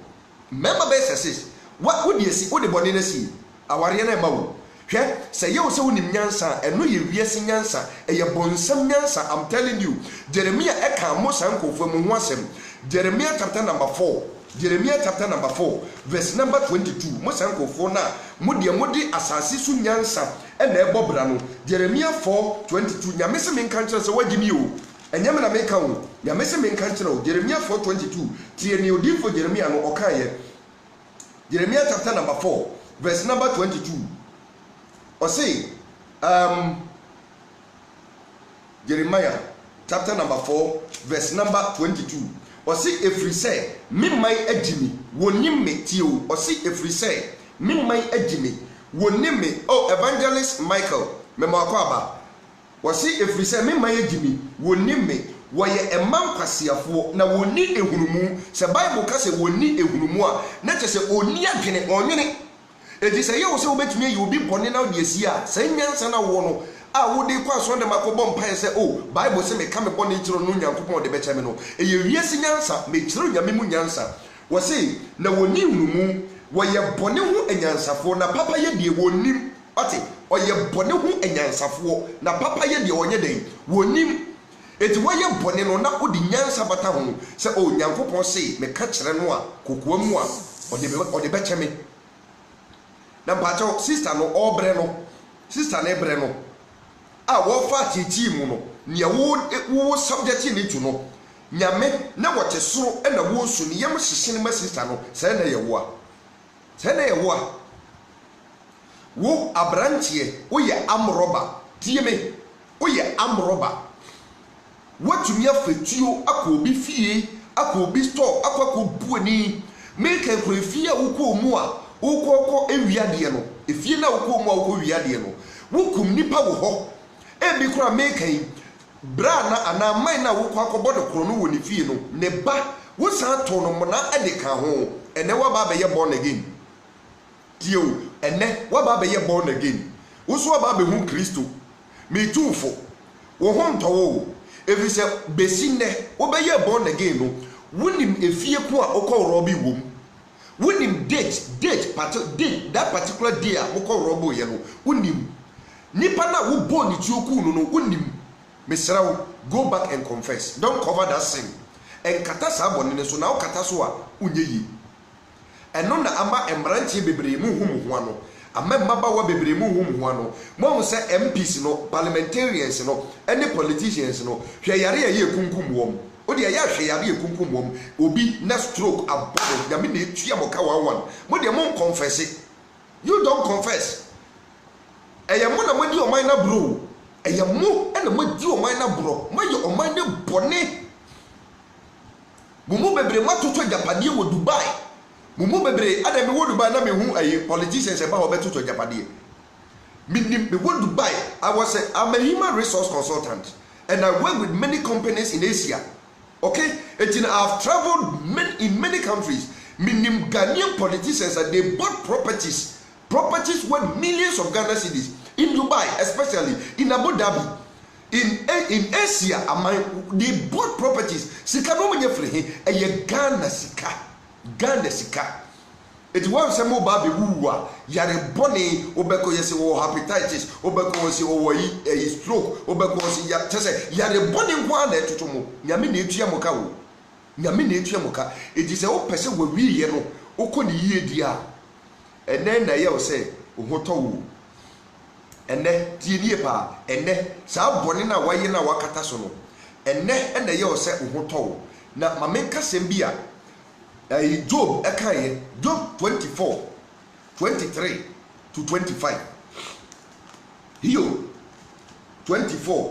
member be say 6 what would you see wo de body na si aware na ma wo hwɛ sɛ yɛwo sɛ wonim nyansa ɛno yɛ wiase nyansa ɛyɛ bonsam nyansa. I'm telling you, Jeremiah ɛka mo sankofo mu ho asɛm. Jeremiah chapter number 4, Jeremiah chapter number 4 verse number 22. Mo sankofo na mo de asase su nyansa ɛna ɛbɔ bra no. Jeremiah 4:22. Nyame se menka nkyerɛ sɛ wagimi o. Ɛnyɛ me na meka o. Nyame se menka nkyerɛ o. Jeremiah 4:22. Tie ne odifo Jeremiah no ɔkaayɛ. Jeremiah chapter number 4 verse number 22. Or say, Jeremiah chapter number 4 verse number 22. Or say, if we say, me my ejimi, wonim me tio. Or say, if we say, me my ejimi, wonim me. Oh, Evangelist Michael, me makwaba. Or say, if we say, me my ejimi, wonim me. Waye emam kwasiafo na woni ehunumu. Se Bible ka se woni ehunumu a na che se oni adwene onwene. Edi sɛ yɛ wo sɛ wobɛtumi ayi obi bɔne na wode asi a sɛ nyansa na wo no a wode kɔ aso de makɔbɔ mpae sɛ o Bible sɛ meka me bɔne kyerɛ no Nyankopɔn de bɛkyɛ me no ɛyɛ wiase nyansa mekyerɛ Nyame mu nyansa. Wɔ se na wɔni hunumu wɔyɛ bɔne ho anyansafoɔ na papa yɛ deɛ wɔnim. Ɔte ɔyɛ bɔne ho anyansafoɔ na papa yɛ deɛ ɔnyɛ den wɔnim. Eti wɔyɛ bɔne no na wode nyansa bata ho sɛ o Nyankopɔn se meka kyerɛ no a kokoa mu a ɔde bɛkyɛ me. Na mpacho sister no obre no sister na ebre no a wo fa chichi mu no nia wo subject ni tu no nyame na wo te soro na wo su ne yam hyehye ne ma sister no sɛ na ye wo a wo abrantie wo ye amroba tie me wo ye amroba watumi afatuo akobi fie akobi store akoko buani make krefie a wo ko mu a ukoko ewiade no efie na ukoko mu a ukoko wiade no wukum nipa wo ho ebi kura mekai bra na ana man na wukọ akọbọ de kro no woni fie no ne ba wo san to no mo na ade ka ho ene wa ba be ye born again tio ene wa ba be ye born again wo so ba be hu Kristo me tufo wo ho ntowo efi se besine wo be ye born again no wonim efie ko a okọ robi wom wonim date that particular day a wokọ robo ye no wonim nipa na wo bo ni tioku no wonim mesrawo go back and confess, don't cover that sin and kata sa bonne so na wo kata so a unye yi eno na ama emrantie bebre mu hu mu ho ano ama maba wa bebre mu hu mu ho ano mo se MPs no parliamentarians no any politicians no hwe yare ye kunkum wom o de ya hwe yare ye kunkum wom obi na stroke abodo nyame na etua mo ka 11 mo de mo confess, you don't confess. Eya mo na mo di o man na bro eya mo na mo di o man na bro mo ye o man ne bone mumu bebre matoto japade wo Dubai mumu bebre ada me wo Dubai na me hu ayi politicians e ba ho betoto japade me wo Dubai. I'm a human resource consultant and I work with many companies in Asia. Okay, and I've traveled in many countries. Minim Ghanaian politicians and they bought properties worth millions of Ghana cedis in Dubai, especially in Abu Dhabi, in Asia. They bought properties. Sika no money free. Eye Ghana sika. It was some baby wuwa. Yare boni obeko yesi wo hepatitis. Obeko yesi wo stroke. Obeko yesi ya chese. Yare boni kwa na etutumo. Nyame na etua moka wo. Nyame na etua moka. Eti se wo pese wo wi ye no. Okọ ni yie dia. Ene na ye wo se ohoto wo. Ene tie nie pa. Ene sa boni na waye na wakata so no. Ene na ye wo se ohoto wo. Na mamenka sembia Job ekaye Job 24:23-25. Hiyo 24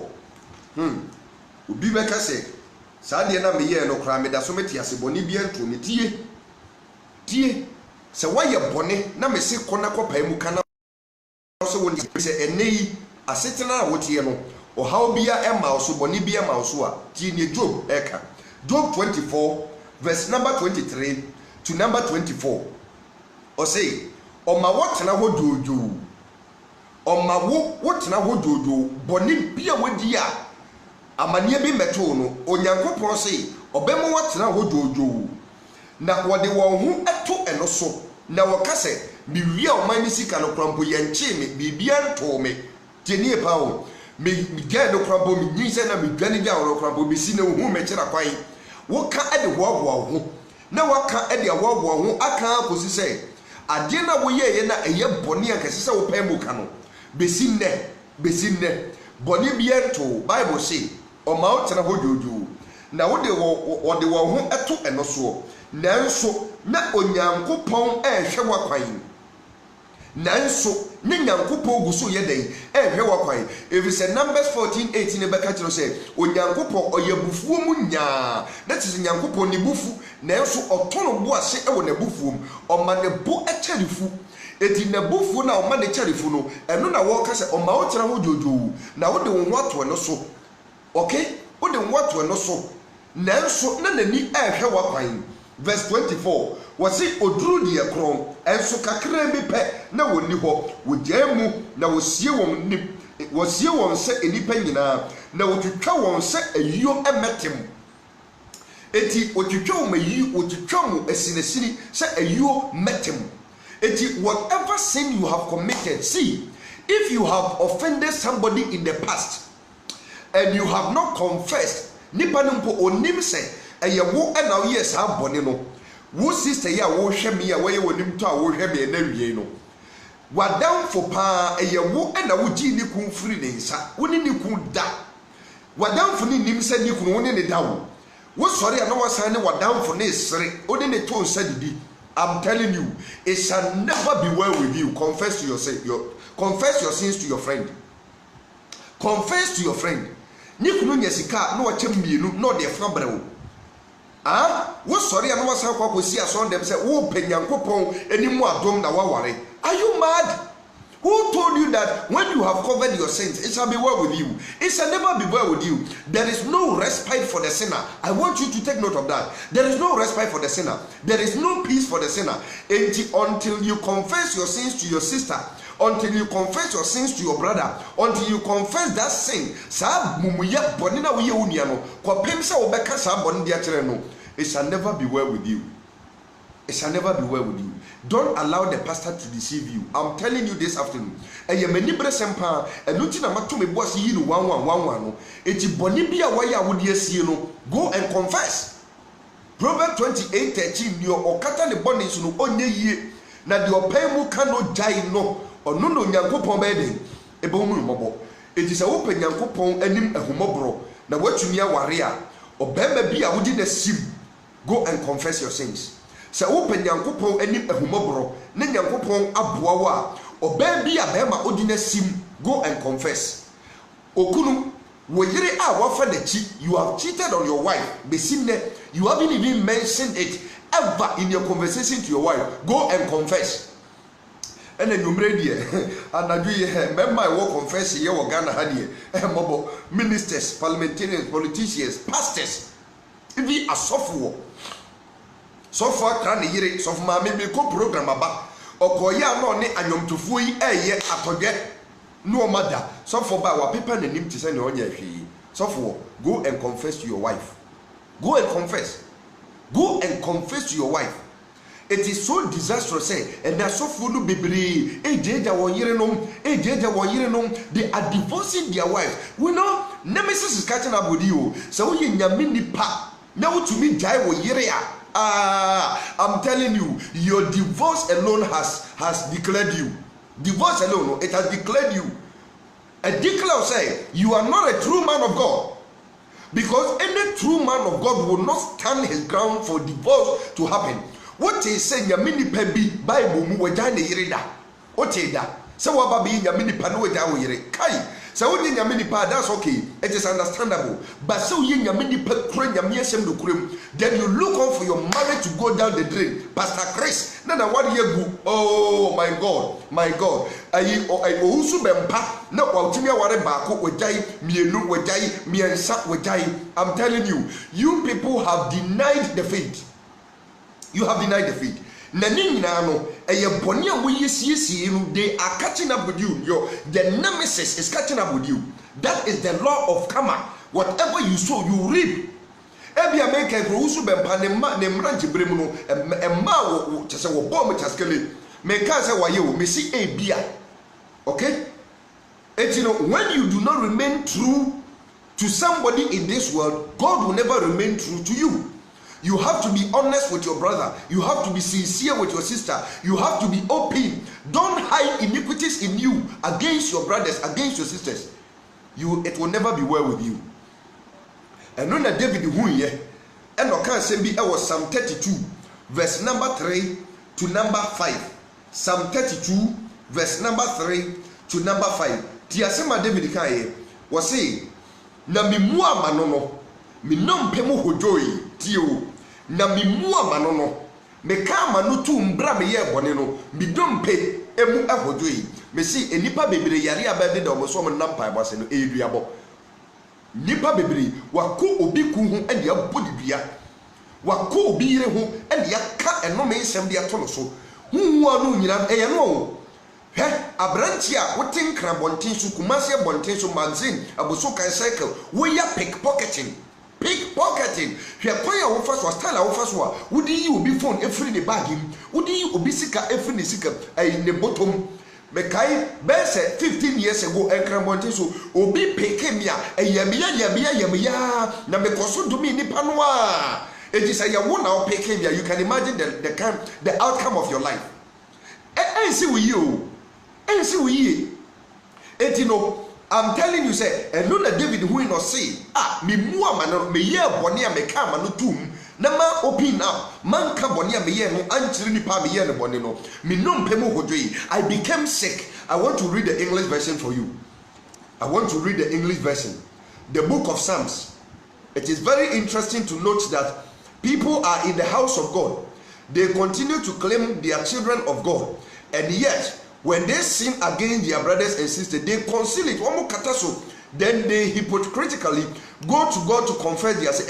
obi beka se saade na meye no kra me da so meti ase boni bia nto ne tie se waye bone na me se kona kopa mu kana so woni se enei asetena a wotie no o haw bia ema so boni bia ma so a tie ne Job eka Job 24 verse number 23 to number 24. Or say, Oma watena ho jojo. Oma watena ho jojo. Boni bia wadia. Amanie bi meto no. Onyankopon say, Obemo watena ho jojo. Na wode won ho eto eno so. na wɔka sɛ mewie a ɔman ne sika no korampo yɛnkyee me biribia ntoo me gyenie pa o megyae no korampo menyin sɛ na medwane gya wo korampo bɛsi na wohu mɛkyerɛ kwan woka de hoahoa wo ho na waka de ahoahoa ho aka akɔsi sɛ adeɛ na woyɛeɛ na ɛyɛ bɔne a kɛse sɛ wopɛ mu ka no bɛsi nnɛ bɔne bia ntoo Bible say ɔma wo tena hɔ dwoodwoo na wɔde wɔn ho ɛto ɛno soɔ nanso na Onyankopɔn ɛhwɛ wakwan nanso ne Nyankopɔn gu so yɛ den ɛhwɛ wakwan efisɛ Numbers 14:18 ne bɛka kyerɛ sɛ Onyankopɔn ɔyɛ bufuo mu nyaa na te sɛ Nyankopɔn ne bufu nanso ɔtɔ no bo ase ɛwɔ ne bufuo mu ɔma ne bo ɛkyɛrefu eti ne bufuo na ɔma ne kyɛrefu no ɛno na wɔka sɛ ɔma wo tena hɔ dwoodwoo na wode wo ho ato ɛno so okay wode wo ho ato ɛno so nanso na n'ani ɛhwɛ wakwan verse 24 wɔsi oduru deɛ korɔn ɛnso kakra bi pɛ na wɔni hɔ wɔgyaa mu na wɔsie wɔn sɛ enipa nyinaa na wɔtwitwa wɔn sɛ ayuo ɛmɛtem eti wɔtwitwa wɔn asinisini sɛ ayuo mɛtem eti whatever sin you have committed, see, if you have offended somebody in the past and you have not confessed nipa no mpo onim sɛ ɛyɛ wo ɛna woyɛ saa bɔne no wo sister yi a wohwɛ me a wɔyɛ wɔnim to a wohwɛ me na wie no wadamfo paa ɛyɛ wo ɛna wogyi ne kun firi ne nsa wo ne ne kun da wadamfo ne nim sɛ ne kun wo ne ne da wo sɔre a na wasan ne wadamfo ne sere wo ne ne to nsa didi. I'm telling you, it shall never be well with you. Confess to confess your sins to your friend. Confess to your friend. Ni kunu nyesika no wache mienu no de fa brewo. Wo sorry an wo san kwa kosi aso dem say wo penyankopon enimu adom na waware. Are you mad? Who told you that when you have covered your sins, it shall be well with you? It shall never be well with you. There is no respite for the sinner. I want you to take note of that. There is no respite for the sinner. There is no peace for the sinner. Until you confess your sins to your sister, until you confess your sins to your brother, until you confess that sin, it shall never be well with you. It shall never be well with you. Don't allow the pastor to deceive you. I'm telling you this afternoon. Eye mani bresempa enu ti na mato me boss yi no 1111 no. Eti boni bia waya wodi asie no, go and confess. Proverbs 28:13 ni okata ne boni so no onye yie na de opan mu ka no jai no ono no Nyankopon be den ebe mu mobo. Eti se wo pa Nyankopon anim ahumobro na watumi aware a obema bia wodi na sim, go and confess your sins. Sɛ wo Nyankopɔn anim ahumɔborɔ ne Nyankopɔn aboa wo a ɔbaa bi a bɛrima odi na sim, go and confess. Okunu wo yere a wafa n'akyi, you have cheated on your wife besim ne, you haven't even mentioned it ever in your conversation to your wife, go and confess. Ɛna nwumre deɛ anadwo yɛ mɛma ɛwɔ confess yɛ wɔ Ghana ha deɛ mɔbɔ ministers, parliamentarians, politicians, pastors, even asɔfoɔ so far kra ne yire so for maame bi ko program aba okoya na oni anyomtofo yi eye atodwe no mother so for ba wa paper nanim ti se ne onya hwe so for go and confess to your wife, go and confess to your wife. It is so disastrous say and na so fu no bebre ejeja won yire nom they are divorcing their wife. We know nemesis is catching up with you, so we nyame nipa na wotumi jai wo yire a I'm telling you, your divorce alone has declared you. Divorce alone, it has declared you. A declare say you are not a true man of God, because any true man of God will not stand his ground for divorce to happen. What is saying? Yamini pebi Bible mu wajane yirida. What is that? So what baby yamini panu wajawo yire kai. So when yamini pa, that's okay. It is understandable. But so you yamini pa kure yamiye sem do kure. Then you look on for your marriage to go down the drain. Pastor Chris, nana what you go? Oh my God. Ayi ohusu bempa na wautimi aware baako wajai mienu wajai miensa wajai. I'm telling you, you people have denied the faith. You have denied the faith. Nani nyina no eye boni a woyesiesie no, they are catching up with you. The nemesis is catching up with you. That is the law of karma. Whatever you sow, you reap. Ebia make kro usu bempa ne mra njibrem no emma wo chese wo bom chaskele me ka say waye wo me si ebia. Okay? And you know, when you do not remain true to somebody in this world, God will never remain true to you. You have to be honest with your brother. You have to be sincere with your sister. You have to be open. Don't hide iniquities in you against your brothers, against your sisters. It will never be well with you. And when David who here, and okay, say be was Psalm 32, verse number 3 to number 5. Psalm 32, verse number 3 to number 5. Tiasema David kaye was say, na mi mua manono, mi nom pemu hojoi, tio. Na mi mua manono me ka manutu mbra me ye bone no mi dompe emu ahodoyi me si enipa bebre yare abade da omoso mo nampa bose no eduabo nipa bebre wako obi ku hu ene abodidua wako obi yire hu ene yaka eno me nsem de ato no so hu anu nyina eye no he abranchi a wotin kra bontin so kumase bontin so magazine aboso kan cycle wo ya pickpocketing. Hwe kwaya wo fa so style wo fa so a wodi yi obi phone efiri ne bag him wodi yi obi sika efiri ne sika ai ne bottom me kai be se 15 years ago enkrambonte so obi peke me a yamiya na me koso do me nipa no a eji say ya wo na o peke me, you can imagine the outcome of your life. See we you etino. I'm telling you, say, and no David who no say, me mua man, me ye bonia me kama no tum, na ma open up, man ka bonia me ye no anchiri ni pa me ye no bonino, me nom pemo hodwe. I became sick. I want to read the English version for you. I want to read the English version. The book of Psalms. It is very interesting to note that people are in the house of God. They continue to claim they are children of God, and yet when they sin against their brothers and sisters, they conceal it. Then they hypocritically go to God to confess their sin.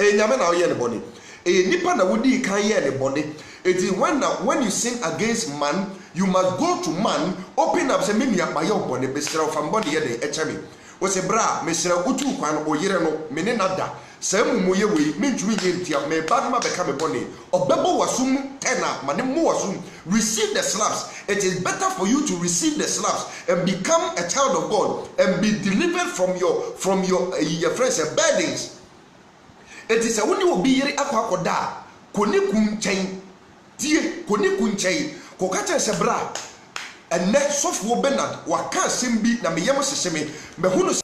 It is when you sin against man, you must go to man, open up, say, "Mimi akbayo bone besra fambo de ye echemi." O se bra, mesra utu kwan oyire no, mene nada. Same moye we mentumi yentia me bad ma beka me bone obebo wasum tena mane mo wasum. Receive the slaps. It is better for you to receive the slaps and become a child of God and be delivered from your friends and burdens. It is a when you be yere akwakoda koni kunchen tie koni kunchen ko kacha sebra and next software Bernard waka sembi na me yem seseme me hunu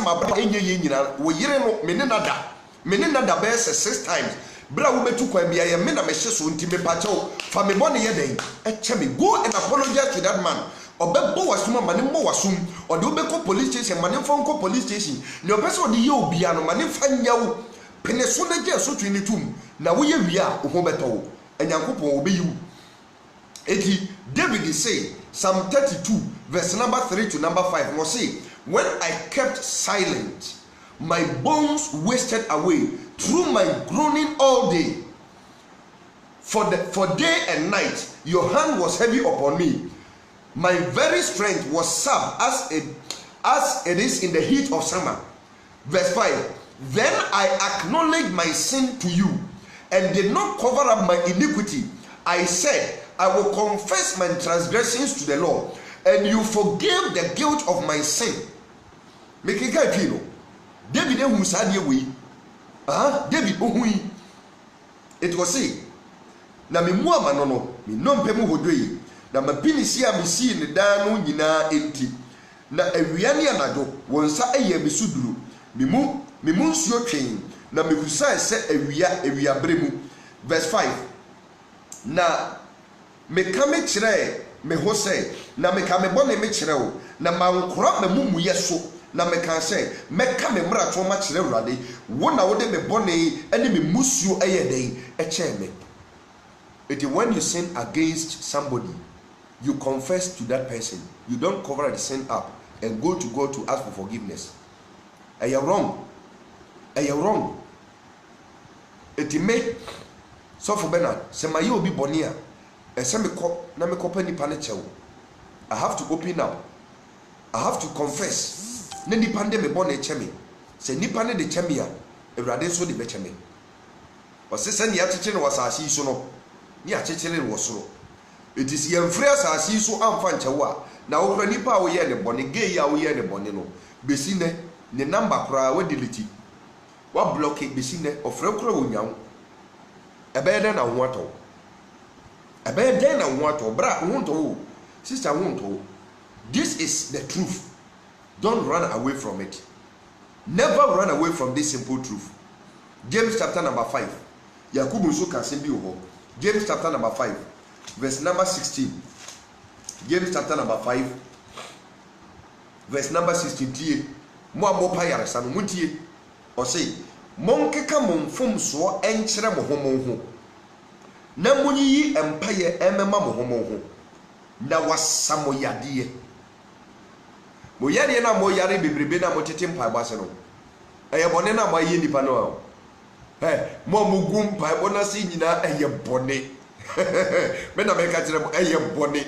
ma bra enye nyina wo yire no me ne nada be 6 times bra wo betu kwa bia ye me na me hye so nti me pa chew fa me bone ye den eche me go and apologize to that man obebo wasum ma ne mo wasum o de obeko police station ma ne fonko police station ne opeso de ye obia no ma ne fa nyawo pene so na je so twini tum na wo ye wi a wo ho beto enyankopon obeyiwu. Eti David is saying Psalm 32 verse number 3 to number 5 will say, when I kept silent, my bones wasted away through my groaning all day. For day and night, your hand was heavy upon me. My very strength was sapped as it is in the heat of summer. Verse 5. Then I acknowledged my sin to you and did not cover up my iniquity. I said, I will confess my transgressions to the Lord, and you forgave the guilt of my sin. Make it guy pino. David who said we. David ohui. It was say. Na me mua manono. Me non pemu hodwe. Na mapini siya misi ne dano nyina enti. Na ewiani anado. Wonsa eye mesuduru. Mimu nsuo twen. Na me kusa se ewia bremu. Verse 5. Na me kame kire me ho say. Na me kame bone me kire o. Na mankora me mumu yeso. Na me kan say me ka me mra to ma kire urade wo na wo de me bone ene me musuo eye den e che me. It is when you sin against somebody, you confess to that person. You don't cover the sin up and go to God to ask for forgiveness. Are you wrong? Are you wrong? It may so for Bernard say my you be bonia e say me ko na me kopa nipa ne chewo. I have to open up. I have to confess. Ne nipa de me bone che me. Se nipa ne de che me a Ewurade so de be che me. ɔse sɛ ne yɛakyekyere no wɔ asase yi so no ne yɛakyekyere no wɔ soro. Ɛti sɛ yɛmfiri asase yi so amfa nkyɛwo a na wokora nipa a woyɛ ne bɔne gei a woyɛ ne bɔne no bɛsi nɛ ne namba koraa wadeleti wablɔke bɛsi nɛ ɔfrɛ kora wɔ nyawo ɛbɛyɛ dɛn na ho atɔ ɛbɛyɛ dɛn na ho atɔ bra ho ntɔ wo sister ho ntɔ wo. This is the truth. Don't run away from it. Never run away from this simple truth. James chapter number 5. Yakubu nso ka asɛm bi wɔ hɔ. James chapter number 5 verse number 16. James chapter number 5 verse number 16 tie. Mo abo pa yaresa no mutie. Ɔsɛ monkeka mo mfomsoɔ ɛnkyerɛ mo ho na monyiyi empaye ɛmɛma mo ho na wasamo yadeɛ. Mo yare na mo yare bebrebe na mo tete mpaebɔ ase no ɛyɛ bɔne na mo ayɛ nipa no mo gum mpaebɔ na se nyina ɛyɛ bɔne. Me na me ka kyerɛ mo ɛyɛ bɔne.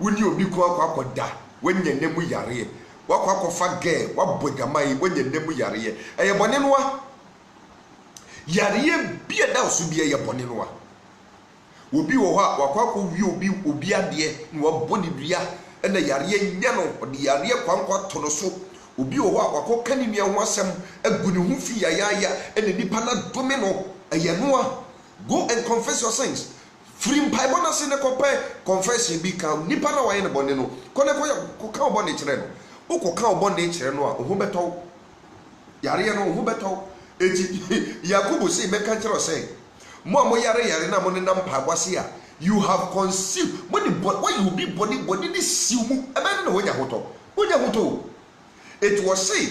Woni obi ko akɔda wanya nemu yare wakɔfa gɛ wabɔ gamai wanya nemu yare ɛyɛ bɔne no a yare bia da so bia ɛyɛ bɔne no a obi wɔ hɔ a wakɔkɔ wi obi adeɛ na wabɔ ne dua ɛna yare nya no ɔde yare kwankwa to no so. Obi wɔ hɔ a wakɔka ne nua ho asɛm agu ne ho fi yayaya ɛna nipa na dome no ɛyɛ no a go and confess your sins. Free mpaebɔ na se ne kɔpɛ confession bi ka nipa na wayɛ ne bɔne no kɔne kɔka wo bɔne kyerɛ no wokɔka wo bɔne kyerɛ no a wo ho bɛtɔ yare no wo ho bɛtɔ. Eti Yakubu se mɛka kyerɛ sɛ mo a mo yare na mo ne nam mpaebɔ se a you have conceived mo ne why you be body ne siw mu ɛbɛn na wonya hotɔ. It was say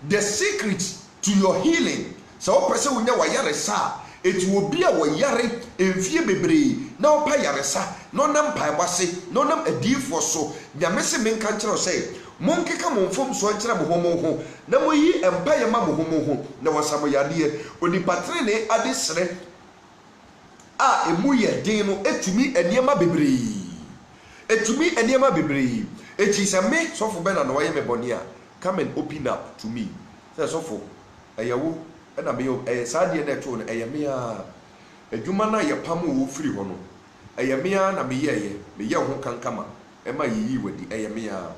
the secret to your healing sɛ wopɛ sɛ wonya wayaresa it will be a wayare emfie bebree na wopa yaresa na ɔnam mpaebɔ se na ɔnam adiifoɔ so nyame se menka nkyerɛ sɛ monkeka mo mfomsoɔ nkyerɛ mo ho na moyi empaye ma mo ho na wasamo yadeɛ. Onipa trene ade sere a emu yɛ den no etumi eniema bebree eti sɛ me sɔfo bɛ na wɔyɛ me bɔne a come and open up to me sɛ sɔfo ɛyɛwo ɛna me saa deɛ na ɛto no ɛyɛ me a adwuma na yɛ pam wo firi hɔ no ɛyɛ me a na meyɛ ho kankama ɛma yiyi wadi ɛyɛ me a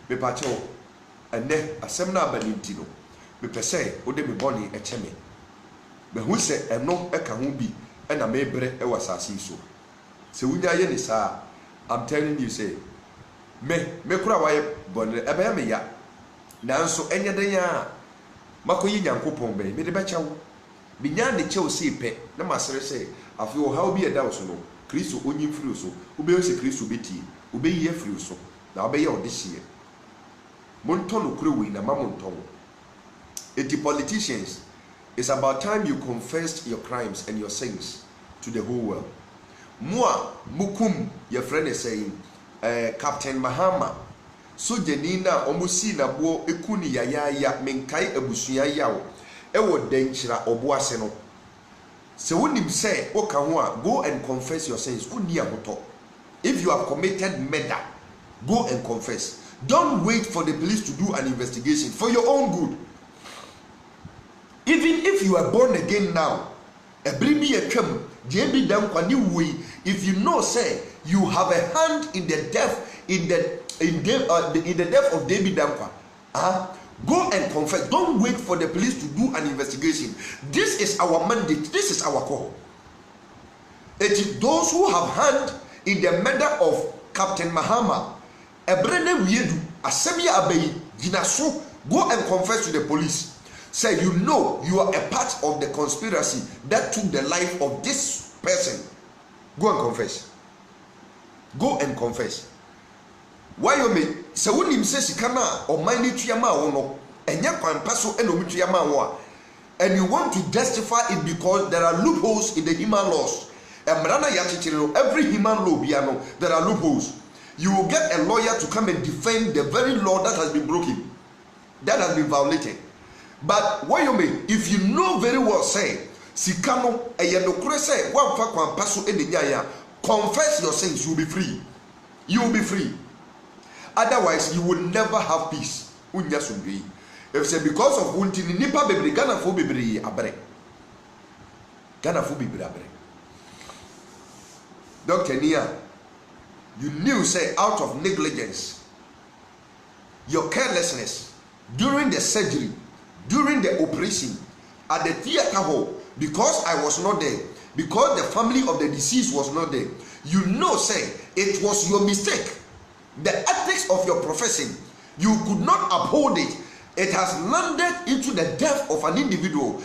mepa kyɛw ɛnɛ asɛm na aba ne nti no mepɛ sɛ wode me bɔne ɛkyɛ me mehu sɛ ɛno ɛka ho bi ɛna mebrɛ ɛwɔ asase so. Sɛ wunya yɛ ne saa I'm telling you say me kura wayɛ bɔne ɛbɛyɛ me ya nanso ɛnyɛ den a makɔyi Nyankopɔn bɛn me de bɛkyɛw binya ne kyɛw sei pɛ na masere sɛ afei wɔ haw bi ɛda wo so no Kristo onyi mfiri so wobɛyɛ sɛ Kristo bɛtie wobɛyi afiri so na wobɛyɛ ɔde hyeɛ. Montɔ no kuro wei na ma montɔ. Eti politicians, it's about time you confessed your crimes and your sins to the whole world. Mua mukum your friend is saying Captain Mahama sojani na omusi na bo ekuni yayaya menkai abusua yawo ewo denkyira oboase no. Se wonim say woka ho a go and confess your sins. Uni ahoto. If you have committed murder, go and confess. Don't wait for the police to do an investigation for your own good. Even if you are born again now, if you know say you have a hand in the death in the death of David Dankwa, go and confess. Don't wait for the police to do an investigation. This is our mandate. This is our call. It is those who have hand in the murder of Captain Mahama. Ebrene wiedu asemi abayi ginaso, go and confess to the police. Say you know you are a part of the conspiracy that took the life of this person. Go and confess. Go and confess. Why you me se wonim se sika na o man ni tuama wo no enya kwampa so eno mtuama wo and you want to justify it because there are loopholes in the human laws. Emrana ya chichiro every human law bia no there are loopholes. You will get a lawyer to come and defend the very law that has been broken, that has been violated. But what you mean, if you know very well, say, Sikano, a say, one for Kwampaso in confess your sins, you will be free. You will be free. Otherwise, you will never have peace. If say because of Unti Nipa Bebrigana for Bebri Abre. Ghana fo bibrabre. Dr. Nia, you knew say out of negligence, your carelessness during the surgery, during the operation, at the theater hall, because I was not there, because the family of the deceased was not there, you know say it was your mistake. The ethics of your profession, you could not uphold it. It has landed into the death of an individual.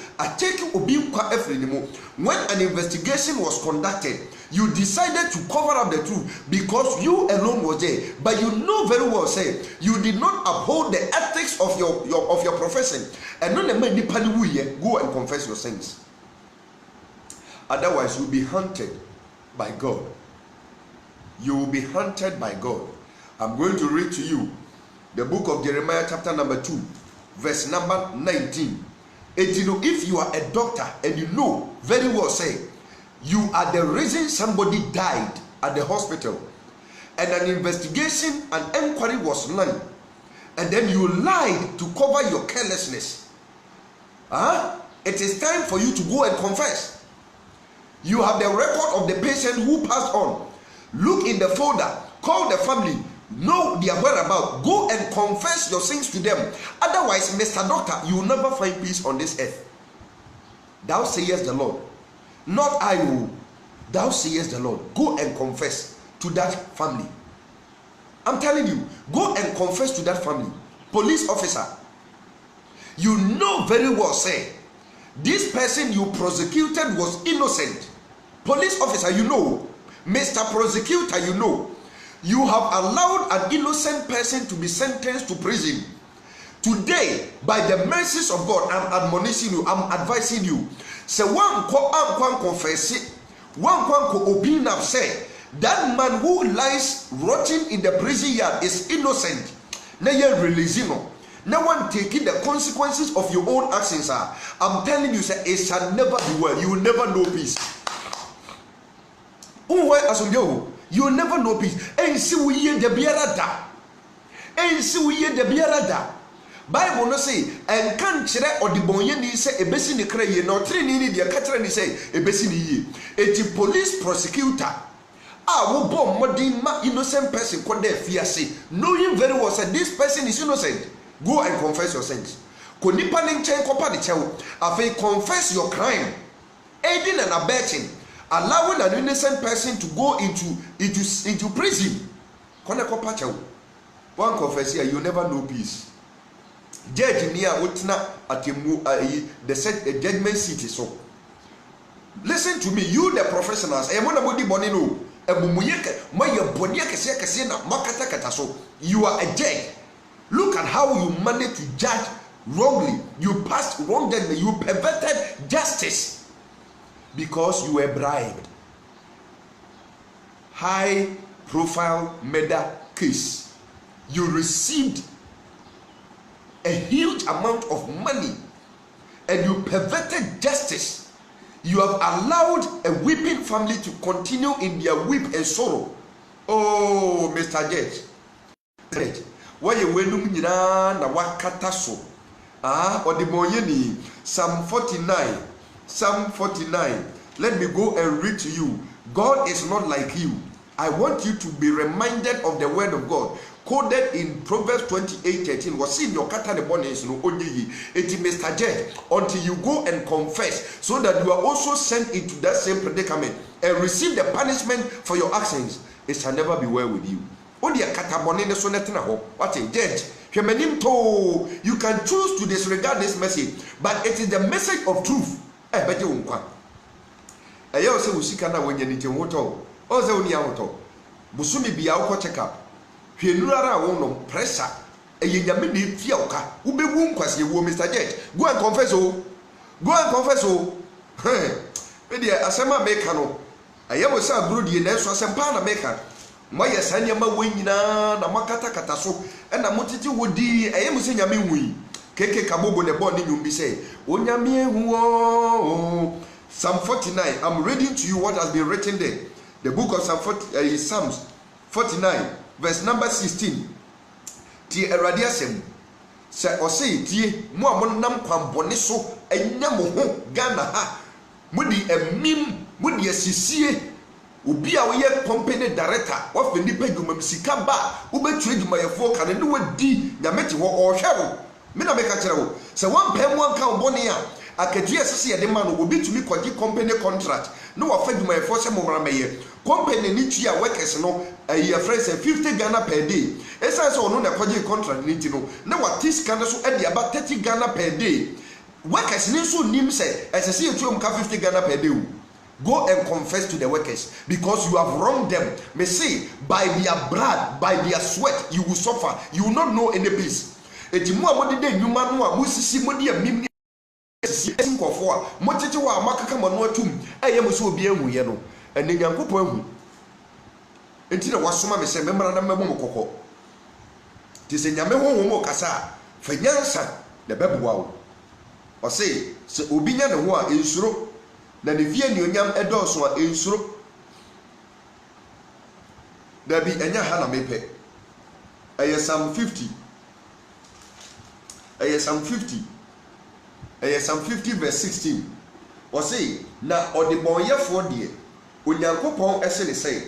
When an investigation was conducted, you decided to cover up the truth because you alone was there. But you know very well, say you did not uphold the ethics of your profession. And not the many go and confess your sins. Otherwise, you'll be hunted by God. You will be hunted by God. I'm going to read to you the book of Jeremiah, chapter number 2, verse number 19. And you know, if you are a doctor and you know very well, say you are the reason somebody died at the hospital, and an investigation, an inquiry was run, and then you lied to cover your carelessness. It is time for you to go and confess. You have the record of the patient who passed on. Look in the folder, call the family, know their whereabouts, go and confess your sins to them. Otherwise, Mr. Doctor, you will never find peace on this earth. Thou sayest the Lord, not I will. Thou sayest the Lord. Go and confess to that family. I'm telling you, go and confess to that family. Police officer, you know very well, say this person you prosecuted was innocent. Police officer, you know. Mr. Prosecutor, you know. You have allowed an innocent person to be sentenced to prison. Today, by the mercies of God, I'm admonishing you, I'm advising you. Say one confess it, one opinion say that man who lies rotting in the prison yard is innocent. Now you're releasing him. No one taking the consequences of your own actions. I'm telling you, say it shall never be well. You will never know peace. You will never know peace. And see we hear the biarada. And see we hear the biarada. Bible no say and can't chere or the bonye ni say ebesi ni kra ye no treni ni dia katra ni say ebesi ni ye. Eti police prosecutor wo bom modern ma innocent person ko there fiase, knowing very well say this person is innocent. Go and confess your sins. Ko nipa ni nchen ko pa de chewo afei confess your crime, aiding and abetting, allowing an innocent person to go into prison. Kone ko pa chewo one confess here, you never know peace. Judge near utna atemu the judgment seat is so. Listen to me, you the professionals. You are a judge. Look at how you managed to judge wrongly. You passed wrong judgment. You perverted justice because you were bribed. High profile murder case. You received a huge amount of money and you perverted justice. You have allowed a weeping family to continue in their weep and sorrow. Oh, Mr. Judge, why you wenum nyina na wakata so? Odibonyeni, Psalm 49. Psalm 49. Let me go and read to you. God is not like you. I want you to be reminded of the word of God coded in Proverbs 28:13. Was in your kata the bonus no onye. It is Mr. Judge, until you go and confess, so that you are also sent into that same predicament and receive the punishment for your actions. It shall never be well with you. Only a kata bonene so netina ho. What a judge. You can choose to disregard this message, but it is the message of truth. But you won't. I also will see kana when you need to water. Also, only out. Busumi be out check up. Hwenurara wono pressure eyenyame na efia oka ubewu nkwase wo Mr. Judge. Go and confess oh. Go and confess oh. We dey asema make no ayemo sa guru die na so asempa na make moye sanyama wonyina na makata kata so na motiti wodi ayemo se nyame hui keke kabobo ne bo ne nyumbi say onyame ehu oh. Psalm 49. I'm reading to you what has been written there. The book of Psalms 49 verse number 16. Tie Awurade asem. Se ose tie mo amon nam kwambone so enya mo ho Ghana ha. mudi emim mudi asisie obi a wo ye company director wo fe nipa dwuma sika ba wo betu adwumayefo ka ne wadi nyamete ho ohwe me na meka kire wo se wan pɛ mu anka obone a akadua sese ye de ma no obi tumi kwaji company contract no wa fa adwumayefo se momra meye company ni tui a workers no ayi friends 50 Ghana per day esa se ono na kwaji contract ni ti no na wa tiska ne so e de aba 30 Ghana per day workers ni so nim se esese ye tuom ka 50 Ghana per day. Go and confess to the workers because you have wronged them. May say by their blood, by their sweat, you will suffer. You will not know any peace. Eti mu a mode de nyuma no a musisi mode amim sisi nkofo a motete wa makaka mano atum eye mo so obi ahu ye no ene nyankopon ahu enti na wasoma me se memra na memo mokoko ti se nyame honhom mo kasa fa nyansa na beboa wo o se obi nya ne ho a ensuro na ne vie ni onyam edoso a ensuro da bi enya ha na mepe eye Psalm 50 Psalm 50 verse 16 o say na odebonyefo de onyankopon ese ne say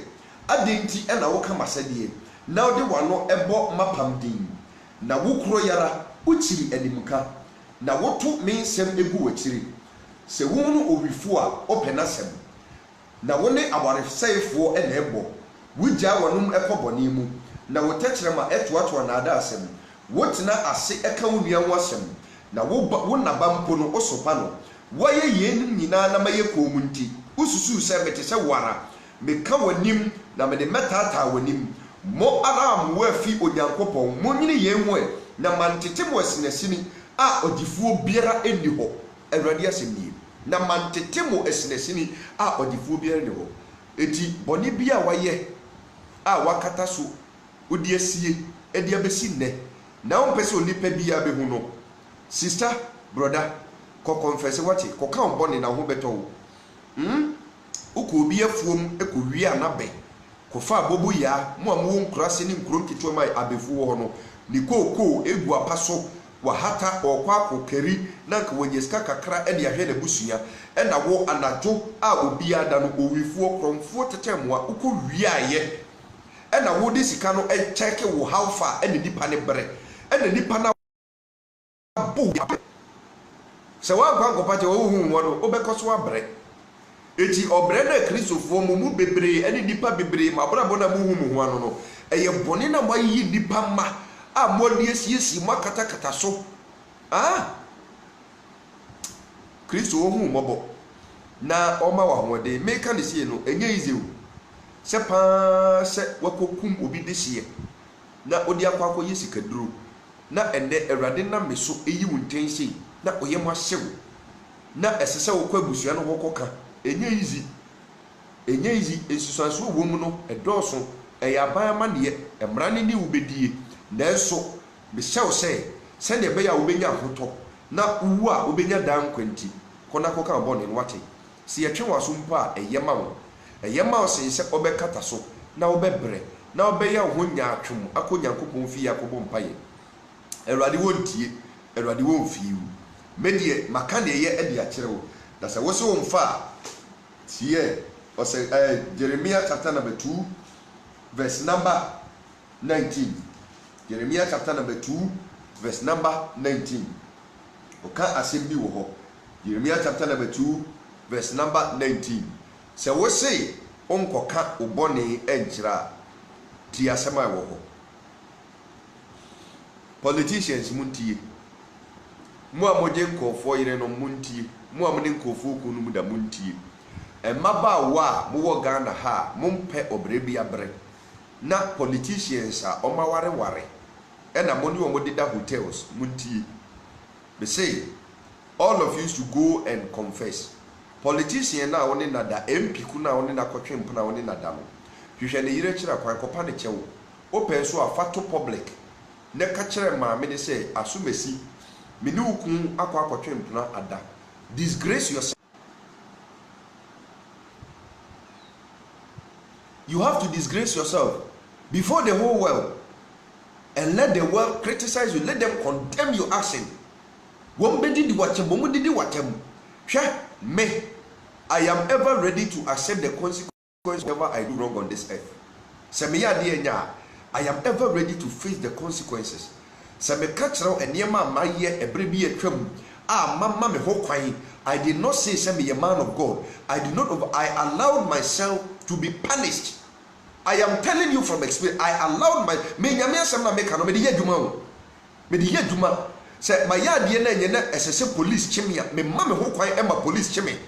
adenti e na wo kama sade na ode wano ebo mapam din na wo kuro yara uchiri animka na woto mensem egu wachiri se wonu owifo a openasem na wone awaresaifo e na ebo wugya wanum ekoboni mu na wotachirema etoato na ada asem wotina ase eka wonua ho asem na wo nabampo no osopa no woye yenim nyina na maye komunti ususu se mete se wara meka wanim na me de metata wanim mo aram wafi onyankopon mo nyine yenwo na mantete mo asinesini a odifuo biara eni ho awrade asemni na mantete mo asinesini a odifuo biara eni ho eti boni bia waye a wakata so odi asie edi abesi nne na on pese onipa bia be hu no sister brother ko confess wati ko ka on boni na ho beto wo uko obi afuom ekowie anabe ko fa bobu ya mo amu nkurase ni nkurom kitwa mai abefu ho no ni koko egu apaso wa hata okwa kokeri na nka wonyeska kakra e de ahwe na busua e na wo anajo a obi ada no owifuo kromfuo tetemwa uko wiaye e na wo de sika no e check wo how far e ne nipa ne bre e na nipa na bu se wa kwa nkopate wo hu wo no obekoso abre eti obre na kristofo mu bebre e ne nipa bebre ma brabo na mu hu mu ho no eye bone na mayi nipa ma a modi esiesi mo katakata so kristo wo hu mobo na oma wa hode meka ne sie no enye izeu se pa se wakokum obi desie na odi akwakọ yesika duro na ende awrade na meso eyi wuntensi na oyem ahyew na esese wo kwa busua no wokoka enye izi esusanso wo mu no edoso eyaban ma ne emrane ni ubedie nanso be hyew se de be ya obenya hoto na uwu a obenya dan kwanti kona koka bone no wate se yetwe waso mpa eyema wo se obekata so na obebre na obeya ho nya atwom akonyankopon fi yakobo mpaye erade wontie erade wonfiu medie makane ye ede akyerewo da se wo se wonfa tie o se Jeremiah chapter number 2 verse number 19 Jeremiah chapter number 2 verse number 19 oka asem bi wo ho Jeremiah chapter number 2 verse number 19 se wo se onkoka obone enkyira ti asema wo ho politicians muntie mu amoje nkofo yire no muntie mu amne nkofo kunu mu da muntie emaba wa mu wo Ghana ha mumpe obre bia bre na politicians a omaware and among you did that hotels muntie they say all of you should go and confess politician na woni nada MP ku na woni na kotwe mpona woni nada no hwehwe ne yire kira kwan kopa ne kyewo open so afato public ne ka kire ma me de say asumesi me ni ukun akwa kotwe mpona ada disgrace yourself. You have to disgrace yourself before the whole world and let the world criticize you, let them condemn your action. Wom be didi watem, wom didi watem. Hwe me I am ever ready to accept the consequences whenever I do wrong on this earth. I am ever ready to face the consequences. I did not say send me a man of God. I allowed myself to be punished. I am telling you from experience. I allowed my say my yard as police chimia, me mamma who quite Emma police chimney.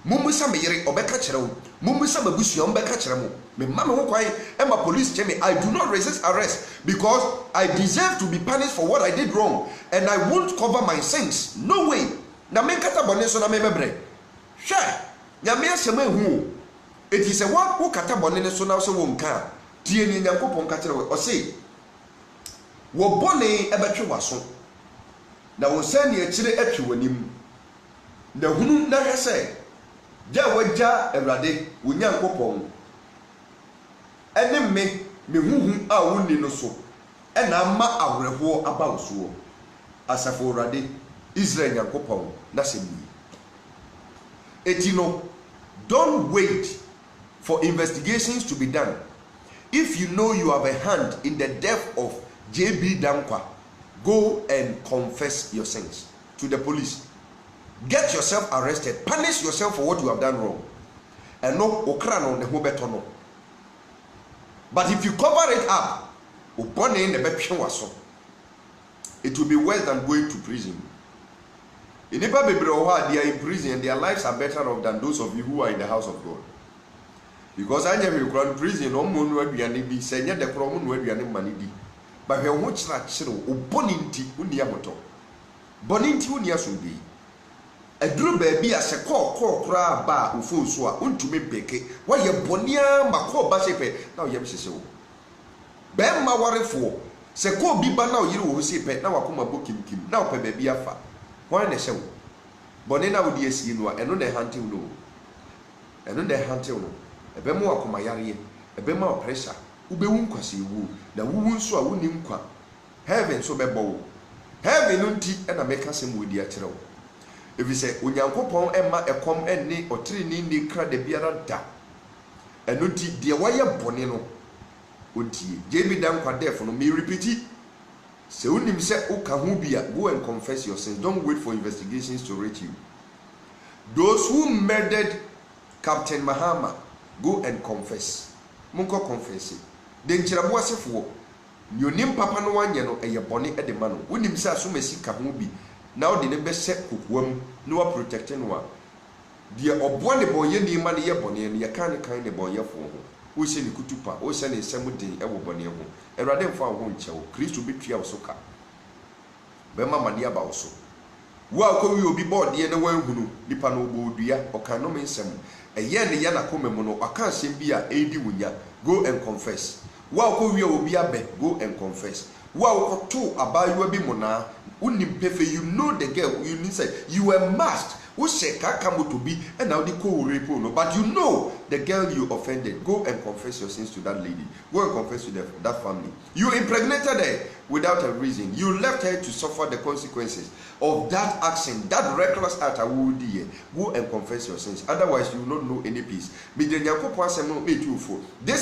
Mumusa me yere obeka kyerɛ wo. Mumusa mabusuo mbeka kyerɛ mo. Me mama ho kwan Emma police chimney. I do not resist arrest because I deserve to be punished for what I did wrong and I won't cover my sins. No way. Na me kata bone so na me mebre. Hwɛ. Nyame asɛm ehu. It is a one who kata bone so na so wo nka. Tie ni Nyankopɔn ka kyerɛ wo. O say wo bone ebetwe waso. Na wo sɛ ne akyire atwe wanim. Na hunu na hwɛ sɛ ja wagya Awurade wo Nyankopɔn ɛne me huhu a wonni no so ɛna ama awerɛhoɔ aba wo so asafo Awurade Israel Nyankopɔn na sɛ ni etino. Don't wait for investigations to be done. If you know you have a hand in the death of JB Dankwa, go and confess your sins to the police. Get yourself arrested. Punish yourself for what you have done wrong. And no okrano ne ho beto no. But if you cover it up, it will be worse than going to prison. In they are in prison and their lives are better off than those of you who are in the house of God. Because I never run prison, no moon will be an be saying the problem will be an money. But we watch that zero, boninti uniamoto. Boninti uniasumbi. A drew baby as a call cra bar ufo so untumi beke. Why you bonia mako basepe now yemsiso. Bem ma worry for. Se ko biba now you will see pet now akuma bokim kim. Now pe baby afa. Why ne show? Bonena would yes you know and no the hunting no. And no the hunting no. A bemo akuma yari, a bema pressure. Ube unkwasi wu. Na wu so a wuni nkwa. Heaven so bebo. Heaven unti and a make us with the atro. If you say Unyankopɔn emma ekom enne otiri ni kra de biara da. Eno ti de wayɛ bɔne no. Ontie. JB Dankwa death no me repeat it. Se unim se uka ho bia, go and confess your sins. Don't wait for investigations to reach you. Those who murdered Captain Mahama, go and confess. Munko confess it. Den kyerabo asefo. Nyonim papa no wanyɛ no ɛyɛ bɔne ɛde ma no. Unim se asomasi ka ho bi. Now the neighbor set kukwam no protecting one. The obone boye ni ma ne ye bone ne ye kan the boye fo ho. Wo se ni kutupa, wo se ni semuden e wo bone ho. Erade mfa ho nche wo. Kristo betua wo so ka. Be ma mane aba wo so. Wo akɔwi obi board ye ne wan hunu nipa no bo dua ɔkan no mensem. Eye ne ye na komemu no aka asɛm bi a edi wunya. Go and confess. Wo akɔwi obi abe, go and confess. Wo akɔto abayewa bi mona you know the girl, you need say you were masked. Who said Kakamo to be and now the co-rape no, but you know the girl you offended. Go and confess your sins to that lady. Go and confess to that family. You impregnated her without a reason. You left her to suffer the consequences of that action, that reckless act. Go and confess your sins. Otherwise, you will not know any peace. This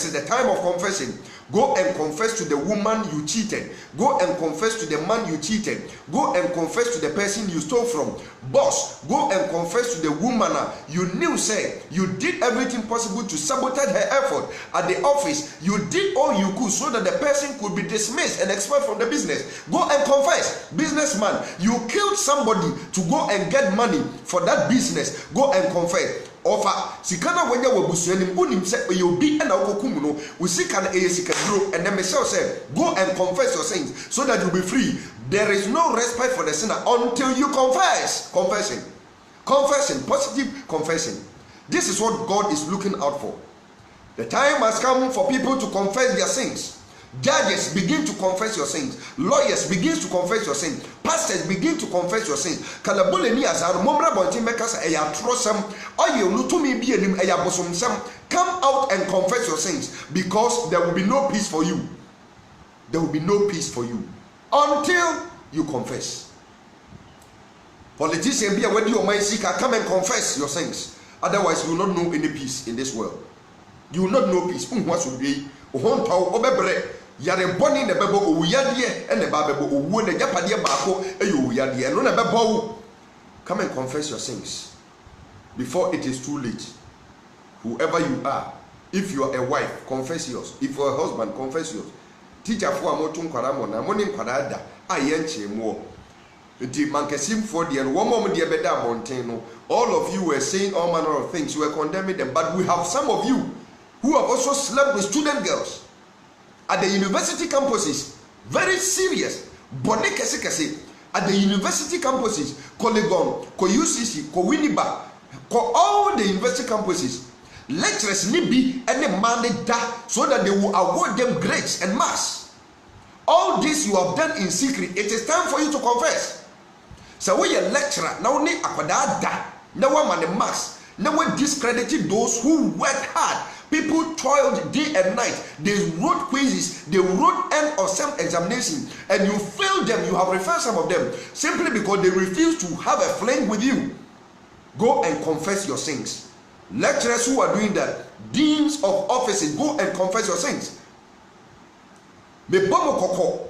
is the time of confessing. Go and confess to the woman you cheated. Go and confess to the man you cheated. Go and confess to the person you stole from. Boss, go and confess to the woman you knew say you did everything possible to sabotage her effort at the office. You did all you could so that the person could be dismissed and expelled from the business. Go and confess. Businessman, you killed somebody to go and get money for that business. Go and confess. Offer sikana wanya wabusuanim unim se obi na okokum no usika na sika duro and then Michelle said go and confess your sins so that you'll be free. There is no respite for the sinner until you confess. Confessing, positive confessing. This is what God is looking out for. The time has come for people to confess their sins. Judges begin to confess your sins. Lawyers begin to confess your sins. Pastors begin to confess your sins. Kalabuleni azar momra bonti mekasa eya trosam oye unutumi bi enim eya bosomsam. Come out and confess your sins because there will be no peace for you. There will be no peace for you until you confess. Politician be a wedi o man seek, come and confess your sins. Otherwise, you will not know any peace in this world. You will not know peace. What should be? Yare boni ne bebo owuyadie and the babebo owu ne japade baako owuyadie no na bebo. Come and confess your sins before it is too late. Whoever you are, if you are a wife, confess yours. If you are a husband, confess yours. Teacher for amotu nkwara mo na mo ne nkwara da ayenche mo. Nti mankesim for the and one moment the beda abonten no. All of you were saying all manner of things. You were condemning them, but we have some of you who have also slept with student girls at the university campuses. Very serious. Bone kese kese at the university campuses. Ko Legon, ko UCC, ko Winneba, ko all the university campuses. Lecturers need be any mandate that so that they will award them grades and marks. All this you have done in secret. It is time for you to confess. So we a lecturer now need akwada da. Now one man marks. Now we discredited those who worked hard. People toiled day and night. They wrote quizzes. They wrote end of sem examination, and you failed them. You have referred some of them simply because they refused to have a fling with you. Go and confess your sins. Lecturers who are doing that, deans of offices, go and confess your sins. Me bomo koko,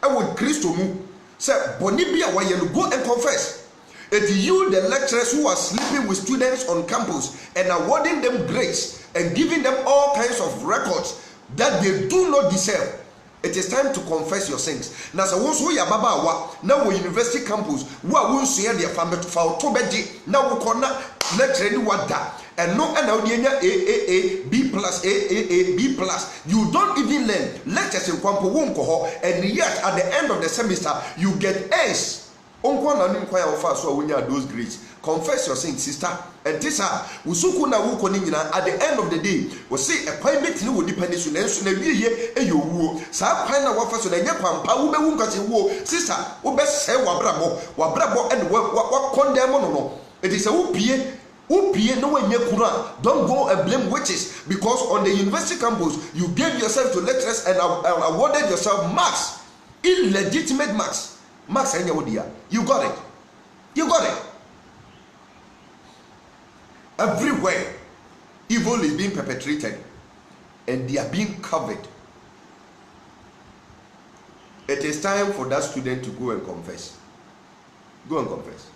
I would Christo mu. Say bonibia wa yenu, go and confess. It's you, the lecturers who are sleeping with students on campus and awarding them grades and giving them all kinds of records that they do not deserve. It is time to confess your sins. Now, so once we are baba wa now we university campus, we are won't share their family to fall to beji. Now we corner lecture ni wada and no and now A B plus A B plus. You don't even learn lectures in kwampo wonko and yet at the end of the semester you get A's. Those grades. Confess your sins, sister. And this usuku na wuko nyina at the end of the day, we say a private ni wo depend so na nso na wiye eyowuo. Sa kwan na wafa so na nya kwampa wo be wu nkase wo. Sister, wo be se wabrabo and wa condemn no. It is a upie no way kura. Don't go and blame witches because on the university campus you gave yourself to lecturers and awarded yourself marks, illegitimate marks. Marks anya wodia. You got it. You got it. Everywhere evil is being perpetrated and they are being covered. It is time for that student to go and confess. Go and confess.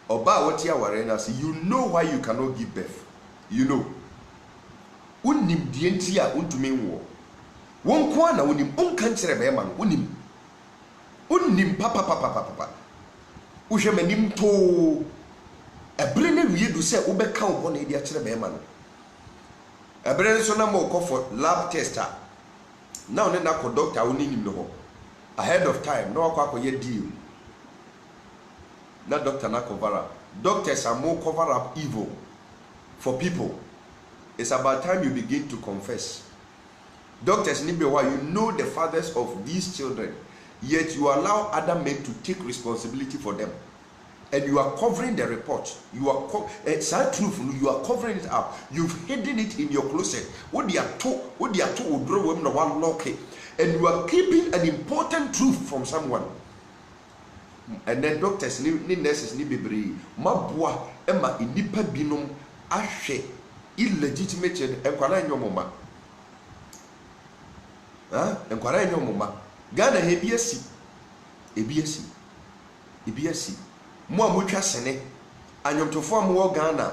Oba what ya warena say you know why you cannot give birth. You know. Unim dientia untumi nwo. Won kwa na unim unkan kire be man unim. Unim papa. Uhwemanim to ebre na wie du se wobeka wo bona dia kire be man. Ebre so na mo ko for lab tester. Now na ko doctor wo nim no ho. Ahead of time no akwa akoye deal. Na doctor na cover up. Doctors are more cover up evil for people. It's about time you begin to confess. Doctors need be why you know the fathers of these children, yet you allow other men to take responsibility for them. And you are covering the report. You are it's not truth. You are covering it up. You've hidden it in your closet. What they are told will draw them the one lock it. And you are keeping an important truth from someone. And then doctors ni nurses ni bebre mabua ema inipa binom ahwe illegitimate enkwara nyomoma enkwara nyomoma Ghana ebiasi mo amotwa sene anyomtofo amwo Ghana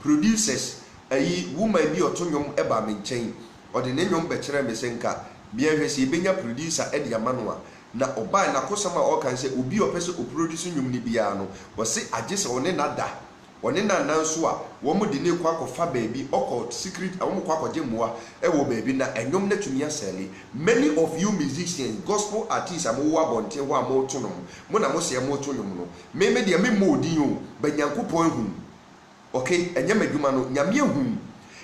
producers ayi woman bi otonyom eba me nchen ode ne nyom be kire me senka bia hwese benya producer e de amano a na oba na kosama o kan se obi opese o produce nyum ni bia no wo se agese one nada one na nanso a wo mo de ne kwa kofa baabi occult secret wo mo kwa kwaje moa e wo baabi na enyom na tumi asele. Many of you musicians, gospel artists am wo abonte ho am oto no mo na mo se mo oto nyum no me de me modin o banyankopon hu okay enye madwuma no nyame hu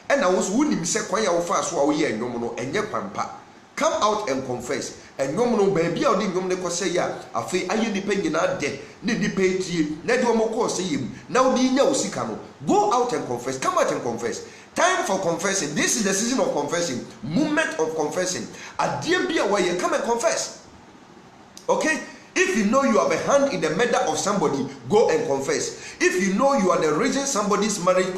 e na wo so wonim se kwan ya wo fa so a wo ye enyom no enye kwampa. Come out and confess. And no no baby or ding no say ya afi aye nipa nyina de ne nipa etie na de omo ko say yim now di nya osika no. Go out and confess. Come out and confess. Time for confessing. This is the season of confessing, moment of confessing. Adie bia why you come and confess. Okay, If you know you have a hand in the murder of somebody, go and confess. If you know you are the reason somebody's marriage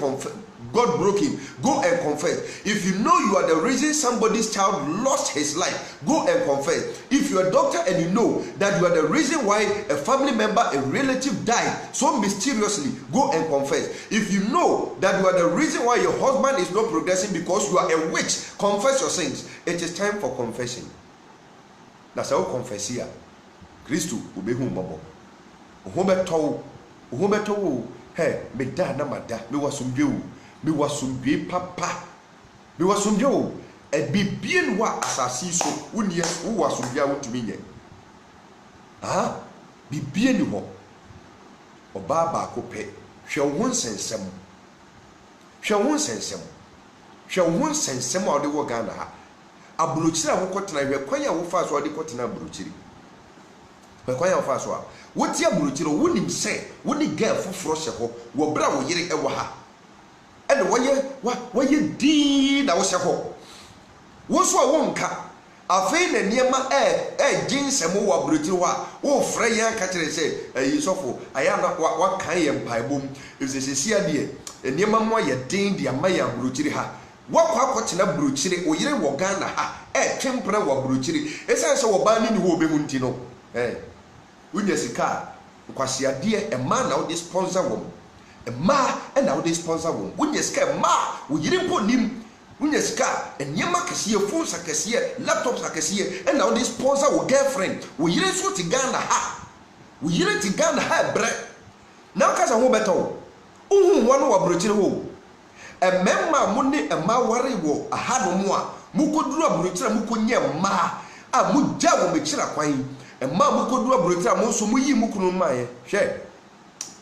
got broken, go and confess. If you know you are the reason somebody's child lost his life, go and confess. If you are a doctor and you know that you are the reason why a family member, a relative died so mysteriously, go and confess. If you know that you are the reason why your husband is not progressing because you are a witch, confess your sins. It is time for confession. That's how confess here. Christu ubehu mabo. Uhobeto hey me da na mada me wasumdwe me wasumdwe papa me wasumdwe e bibien wa asasi so woni wo wasumdwe a wotumi nye bibien ho oba ba ko pe hwe wo nsensem a ode wo Ghana ha aburochiri a wo kotena hwe kwan a wo fa so ode kotena aburochiri kwan a wo fa so a woti aburochiri wonim se woni girl foforo hye ho wo bra wo yire ewo ha ene woye di na wo hye ho wo so a wo nka afei na niema ginsem wo aburochiri ho a wo frɛ yan ka kire se ayi sofo aya na wa kan ye mpaebom efisesi ade niema mo ye din di amaye aburochiri ha wakwa akotena aburochiri oyire wo Ghana ha twempra wo aburochiri esan se wo ba ni wo obehu nti no unya sika nkwasiade ema na wo sponsor wom ema na wo sponsor wom unya sika ema wo yire ponim unya sika enyema kesiye phone sakesiye laptop sakesiye na wo sponsor wo girlfriend wo yire so ti Ghana ha wo yire ti Ghana ha bre na kasa ho beto uhu wano wa brochire wo emema mo ne ema ware wo ahano mo a mukoduru abrochire mukonye ema a mugya wo mechira kwan emma mukodu aburotra mo so muyi mukunu maye hwe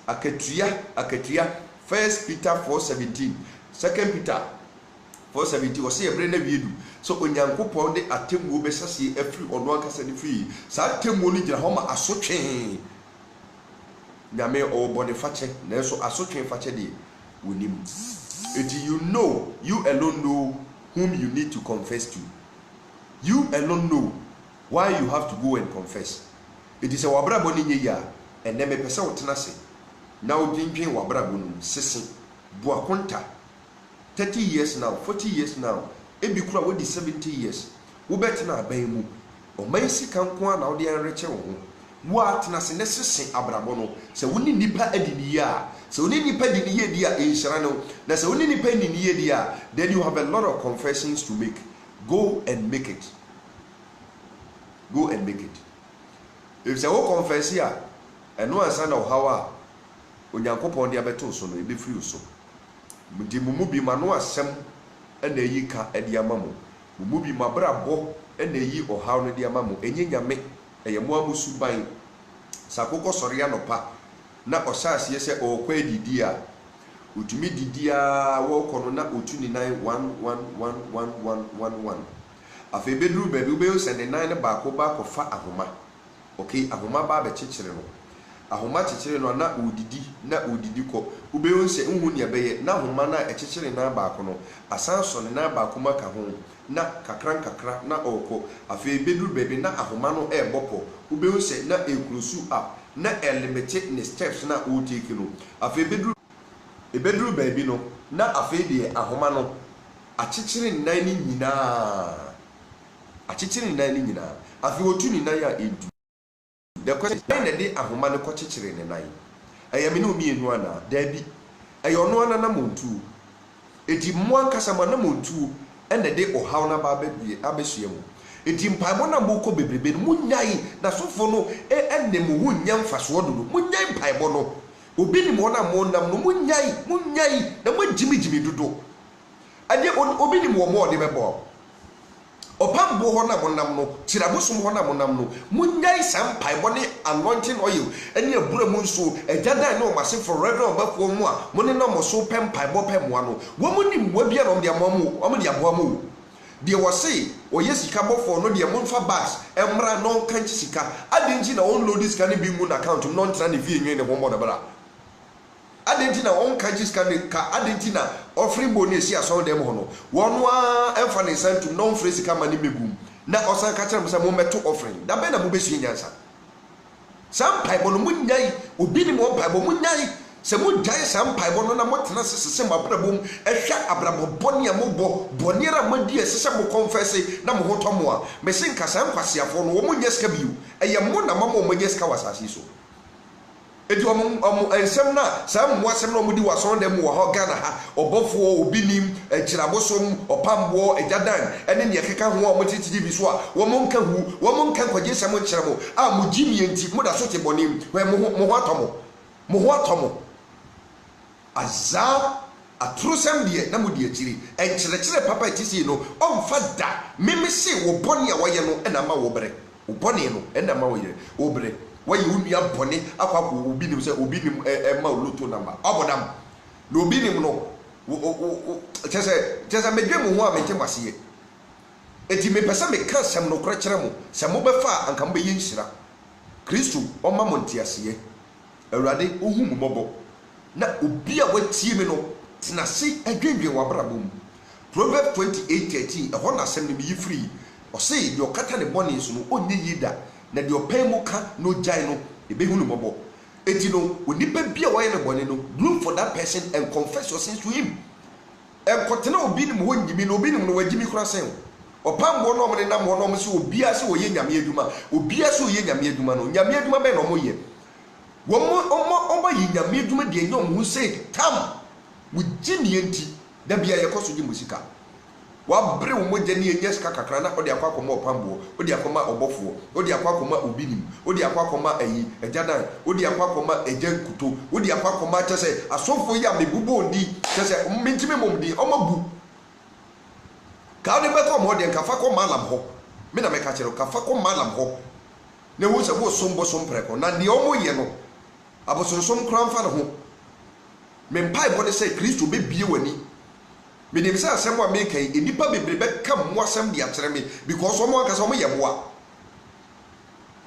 akatua 1 Peter 4:17 2 Peter 4:17 wo se ebre na wiedu so onyankopon de atemmuo besase afiri ono akasa ne fi sa atemmuo ni gira homa asotwe nyame o bone fache na so asotwe fache de wonim you know, you alone know whom you need to confess to. You alone know why you have to go and confess. It is a wabrabo ni ya and then me pesa wotenase na odwindwen wabrabo no sese bua konta 30 years now 40 years now ebi kura wo di 70 years wo betena aban mu o man sika nko na wo de enreche wo ho wo atenase ne sese abrabo no se woni nipa adini ya se woni nipa adini ye dia enhyira no na se woni nipa adini ye dia then you have a lot of confessions to make. Go and make it. Go and make it. If say wo confess here eno ansa na ohawa onyankopon de abeto so no ebe free so mudi mumu bi ma no asem na yi ka ade amamo mumu bi ma brabo na yi ohaw no de amamo enye nyame eye mo amusu ban sakoko sori anopa na osase se okwa didi a utumi didi a wo kono na otuni 911111 afi bedru baby ube se ne 9 ba ko fa ahoma. Okay, ahoma ba be chichire no ahoma chichire no na odidi ko ube onse nhu ne beye na ahoma na echichire na ba ko no asanso ne na ba ko maka ho na kakra na oko afi bedru baby na ahoma no bopo ube onse na ekrusu up na elimite ne steps na o take no afi bedru baby no na afi de ahoma no achichire nan ni nyina afi otu ni nan ya edu. The question is na de ahoma ne kochichire ne nan ayame ne omienu ana dabi ayono ana na montu edi mo ankasa ma na montu ene de ohaw na ba abesua mu edi mpaimo na mo ko bebrebe no munyai na sofo no ene mo hunya mfaso dodo munyai mpaimo no obi ni mo na mo nam no munyai na mo jimijimi dodo ade obi ni mo mo de bebo opambo ho na monam no tirabosum ho na monam no munyai sampaibɔ ne anointing oil ene abura mu nso agyadan na omase forever obafo mu a mo ne no mo so pempaibɔ pemwa no wo mu ni mwa bia no de amamu o mo de aboa mu de wo se oye sika bɔfo no de mo mfa bags emra no kan sika adinji na on load sika ne bi mu na account no ntra ne vie nwen ne bombo da bra adentina on kaji scan ka adentina offering bonus ya so dem hono wonu a emfa ne santu non free sika mani megum na osan ka kire msa mo meto offering da be na mo besu nyansa Some pipe no munyai, obi ni mo pipe munyai. Se mo gyae some pipe no na mo tena sese mo abrabom, ehwa abrabom boni amobɔ, boniera madi sese mo confess na mo hotomo a. Me sin ka some kwasiafo no wo munya ska biu. Eye mo na mo munya ska wasase so. Eti ensem na some mo asem na mo di wason dem wo ha Ghana ha, obofo obi nim, ekirabosom, opambo, ejadan, ene ne keka ho a mo titiji bi so a, wo mo nka hu, wo mo nka kwaje sem kiramo, a mo gimi enti mo da so te bonim, we mo ho atomo. Mo ho atomo. Aza atrusem die na mudi akiri enkyerɛkyerɛ papa etisi no ɔmfa da meme se wo bɔne a wɔyɛ no ɛna ma wo brɛ wo bɔne no ɛna ma wo yɛ wo brɛ wɔyɛ wo nua bɔne akwa obi nim sɛ obi nim ma loto number abodam na obi nim no kyerɛ medwe mo ho a mente maseɛ eti me pɛsɛ me ka sɛm no korɛ kyerɛ mo sɛ mo bɛfa anka mo bɛyɛ nhyira Kristo ɔma mo ntiaseɛ Awurade ohu mo mɔbɔ na obi a watie me no tena se adwendwen wabrabom Proverbs 28:13 ehɔ na asɛm no yi free ɔse de ɔkata ne bɔne so no onye yida na de ɔpɛn mu ka no gyae no ebehu no mɔbɔ eti no onipa bi a wɔyɛ ne bɔne no look for that person and confess your sins to him ɛnkɔtena obi nim hɔ nyimi no obi nim no wagyimi kora sɛn ɔpambo no ɔmo nam hɔ no ɔmo se obiara se wɔyɛ nyame adwuma obiara se wɔyɛ nyame adwuma no nyame adwuma bɛn na ɔmo yɛ Omo yi nyame adwuma de nyom hu say tam wugini enti da bia ye koso gi musika wa bre wo mogya ne enye sika kakra na ode akwa akoma opambo ode akoma obofo ode akwa akoma obinim ode akwa akoma ayi ejadan ode akwa akoma ejankuto ode akwa akoma tese asofo ya mebubo ndi tese mentime momdi omabu ka ne be ko mo de nkafa ko malam ho me na me ka kire kafa ko malam ho ne wo se wo sombo sompreko na de omo ye no abosonsom kramfa ne ho me mpai bode say Kristo be bie wani me dem say asem wa me kai enipa bebrebe ka mo asem de akyere me because omo aka say omo ye boa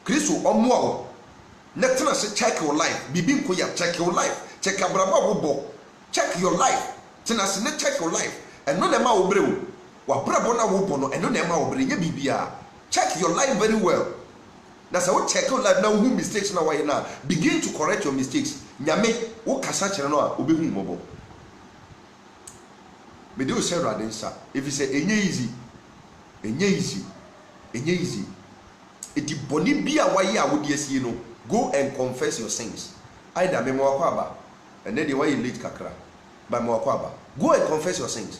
Kristo omo a na tena se check your life bibi nko ya check your life check abraba wo check your life tena se na check your life eno na ma wo bre wo wa brabo na wo bo no eno na ma wo bre ye bibia check your life very well. That's how check out life now who mistakes now why now begin to correct your mistakes. Nyame wo kasa kire no a obehu mobo. Me do say rather sir if you say enye easy. Eti boni bia why a wo de asie no go and confess your sins. Either me mo akwa and then the why late kakra by mo akwa go and confess your sins.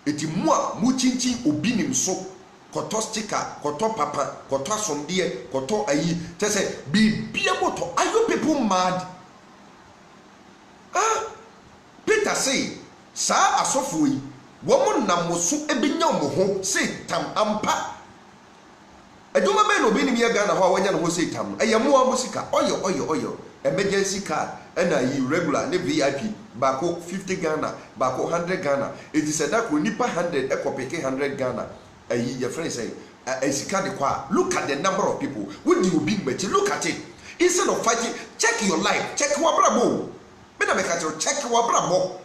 Eti mo a mu chinchi obi nim so koto sticker, koto papa, koto somdie, koto ayi. Say, be able to. Are you people mad? Peter say, sa asofui, woman na mosu ebinya moho say tam ampa. Aduma be no be ni ya Ghana ho awanya no say tam. Ayamo amusika, oyo. Emergency card, and a regular, ne VIP, bako 50 Ghana, bako 100 Ghana. It is a that will nipa 100, ekopeke 100 Ghana. Your friend say, look at the number of people. When you be better, look at it. Instead of fighting, check your life, check wabrabo. Check wabrabo.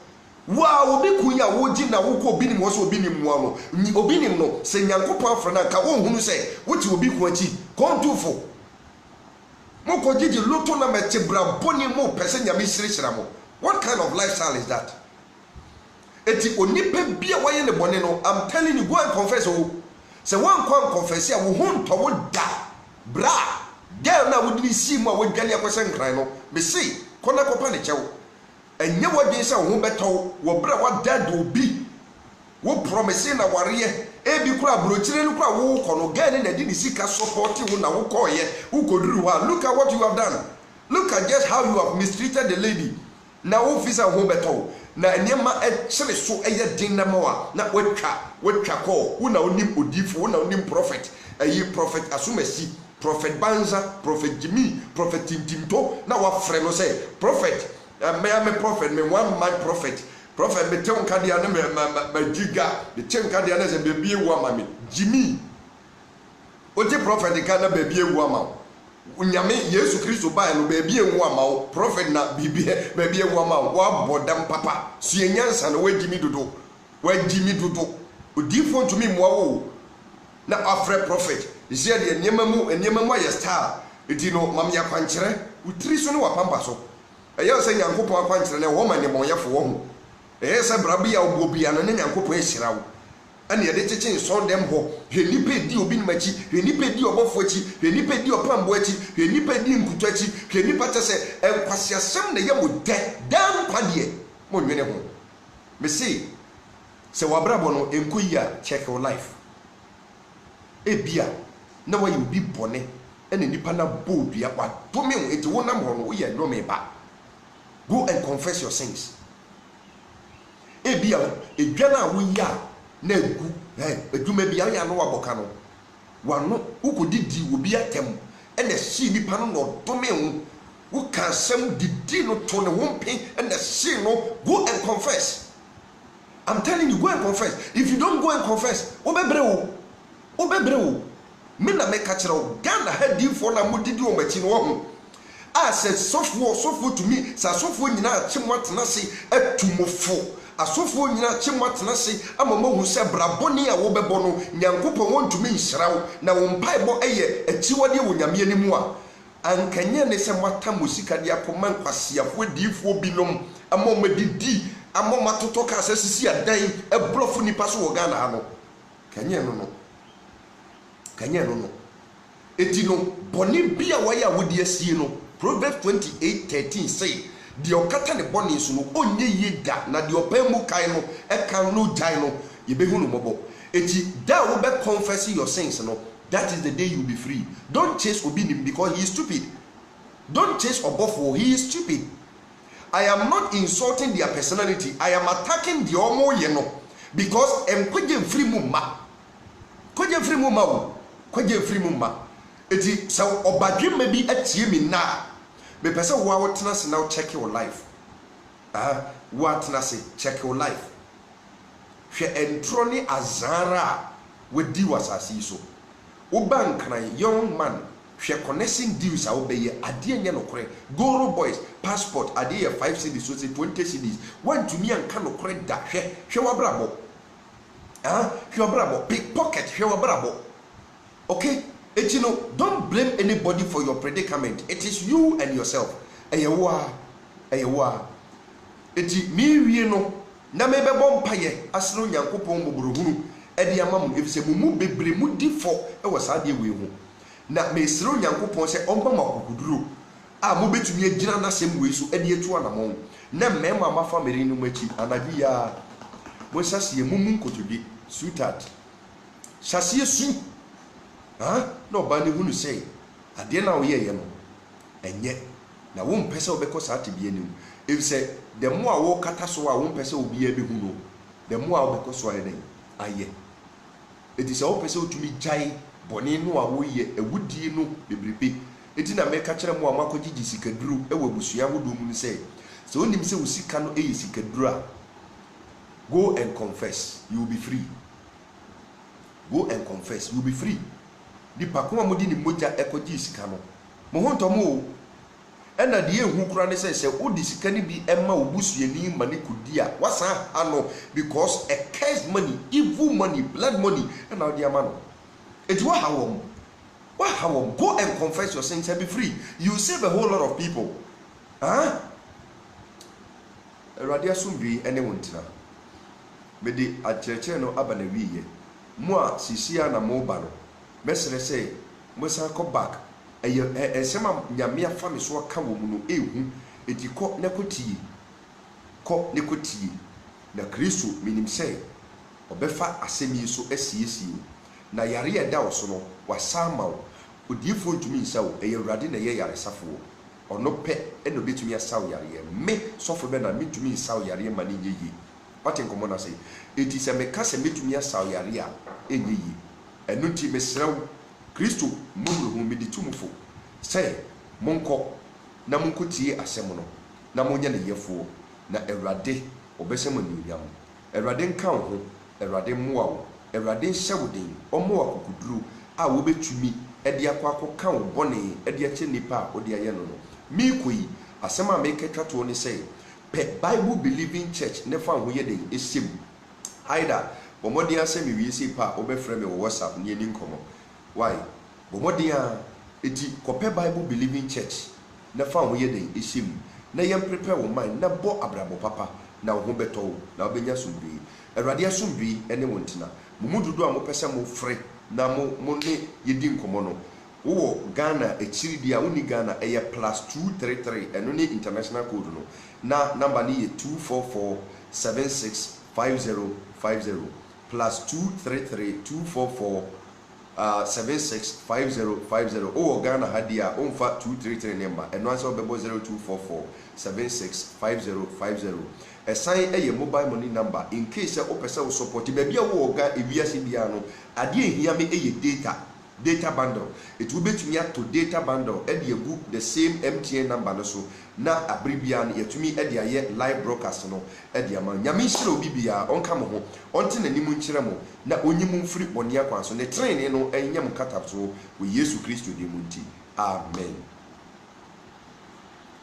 Wow, obi kunya woji na wo ko obi nim wo so obi nim wo no. Obi nim no, se nyankopon afrana ka wo hunu say, what you obi ku achi, kontufo. Mo ko gigi loto na mete bra boni mo pese nyame hirihira mo. What kind of lifestyle is that? Eti onipa bia waye ne bone no, I'm telling you, go and confess. Se wan kwa confess ya wo honto wo da bra girl na wo dini si mu a wo dwane akwese nkran no me sei kona kopa ne chewo enye wo dwen se wo beto wo bra wa dad obi wo promise na ware e bi kura brochire no kura wo kono girl na dini sika support wo na wo koye wo koduru wa. Look at what you have done. Look at just how you have mistreated the lady. Na wo fisa wo beto na enema chere so eye din na mawa na wetwa call wo na onim odifo wo na onim prophet prophet asumasi prophet banza prophet jimmy prophet tintinto na wa frɛ no say prophet me prophet me one man prophet me ten kadia na me giga the ten kadia na say bebie wo ama me jimmy oje prophet ka na bebie wo ama Unyame Yesu Kristo ba no bebie wo ama wo prophet na bebie wo ama wo abodam papa suenyansa na wagimi dodo odifo ntumi moa wo na afre prophet ise de enema mu aye star enti no mam ya kwankyere utiri so ne wapampa so ɛyɛ sɛ nyankopɔn akwankyere ne wo ma ne monyɛfo wo ho ɛyɛ sɛ brabe ya wo bia no ne nyankopɔn ahyira wo ɛne yɛde kyekye nsɔn dɛm hɔ hwɛ nipa di obi nim akyi hwɛ nipa di ɔbɔfo akyi hwɛ nipa di ɔpambo akyi hwɛ nipa di nkutu akyi hwɛ nipa kyɛ sɛ ɛnkwasiasɛm na yɛ mo dan kwadeɛ mo nwene ho me say sɛ wabrabɔ no enko yi a check your life ebia na wayɛ obi bɔne ɛne nipa na bɔ dua wadome ho enti wo nam hɔ no woyɛ nnome ba go and confess your sins ebia edwa na woyi a na egu eduma bia ya no waboka no wano ukodidi obi atem ene hye nipa no no dome ho wo ka asɛm didi no to ne ho mpe ene hye no go and confess. I'm telling you, go and confess. If you don't go and confess, obebre wo me na me ka kire wo Ghana hadi fo na mo didi o machi no ho a se sofo to me sa sofo nyina achim watena se atumofo asofo nyina achim watena se amama hu se braboni a wo bebo no nyankopon wontumi nhyira wo na wo mpaebo eye achiwode wo nyame animu a ankanye ne se mwata musika de akoma nkwasiafo diifo binom amoma didi amoma totoka asesisi adan eblofo nipa so wo Ghana ha no kanye no eti no boni bia waya wodi asie no Proverbs 28:13 say the okata ne boni so no onye yeda na the opemu kai no eka no jai no yebehu no mobo eti da wo be confess your sins no that is the day you be free. Don't chase Obinim because he is stupid. Don't chase Obofo, he is stupid. I am not insulting their personality. I am attacking the Omo Yeno because kwaje free mumma. Kwaje free mumma. Eti sa obadwe maybe atie me na. Me pese wo a wotena se now check your life. What na say check your life. Hwe entroni azara wedi wasasi so. Ubankran young man hwe connection deals a obeye ade enye nokore Goro boys passport ade 5 cedis so say 20 cedis want to me anka nokore da hwe wabrabo hwe wabrabo pickpocket hwe wabrabo okay etino don't blame anybody for your predicament. It is you and yourself eyewa eti mi wie no na me bebo mpaye asero nyankopon moborohunu edi amam efise mumu bebre mu difo e wasade we hu na me sero nyankopon se omba makukuduro a mo betumi agina na sem we so edi etu anamon na mema amafa mere no machi anagi ya mo sase mumu nkotodi sweetheart sase su no ba ne hunu sei ade na wo ye no enye na wo mpese obekọ saate bia nim efise the more a wo kata so a wo mpese obi ya behu no the more a obekọ so aye eti se wo pese otumi jai boni no a wo ye ewudie no bebrebe eti na me ka kire mo amakogigi sikaduru ewo busua hodo mu se onim se usika no eyi sikaduru a go and confess, you will be free. Go and confess, you will be free. Di pakoma modi ni moja ekoji sika no mo honto mo ena de ehu kura ne se odi sika ni bi emma obusuani mani kudi a wasa ano because a cursed money, evil money, blood money and now the amano it wa hawom go and confess your sins and be free. You save a whole lot of people. Radia sumbi anyone tina me di acheche no aba na wiye mo a sisia na mo ba no mesere say mo sa ko back esema nyame afa me so ka wo mu no ehu eti ko ne kotie na Kristo minim say obefa asemi so asiesie na yare ya da so no wasama wo odifo ntumi nsawo eyawrade na ye yare safo ono pe eno betumi asawo yare me sofo be na metumi nsawo yare ma ne yeye what in common say it is a mekase metumi asawo yare a enyeyi eno ti mesrew Kristo mumru hu meditumfo say monko na monko tie asem no na monye ne yefo na ewrade obesem anyunyam ewrade nka ho ewrade moa wo ewrade hyewden omo akukuduru a wo betumi edi akwakọ ka wo bone edi ache nipa odi aye no mi koyi asem a meketwa to ne say pe Bible believing church ne fa ho yeden esem haida bomodi asem wi ese pa obefrɛ me wo WhatsApp ne ni nkomo why bomodi a eti kɔpɛ Bible Believing Church na fa wo yɛ den ehyem na yɛn prepare wo mind na bɔ abrabɔ papa na wo ho bɛtɔ wo na wobɛnya somdwe Awurade asomdwe ɛne wo ntina mo dodo a mo pɛsɛ mo frɛ na mo ne yɛdi nkɔmɔ no wo Ghana echiridi a uni Ghana ɛyɛ +233 ɛno ne international code no na number ni yɛ 244765050 +233 244 765050 wo Ghana hadi a onfa 233 number ɛno ansa obɛbɔ 0244 765050 ɛsan ɛyɛ mobile money number in case opɛsɛ wo support baabi a wo ga ewiase bia no ade ehia me ɛyɛ data bundle it will be to data bundle and you book the same MTN number no so na abribia no yetumi e dia ye live broadcast no e dia man nyame nhire obi bia onka mo ho onte nanimu nkyere mo na onyimu mfiri bɔne akwan so ne train no enyam katapso wo Yesu Kristo de munti amen.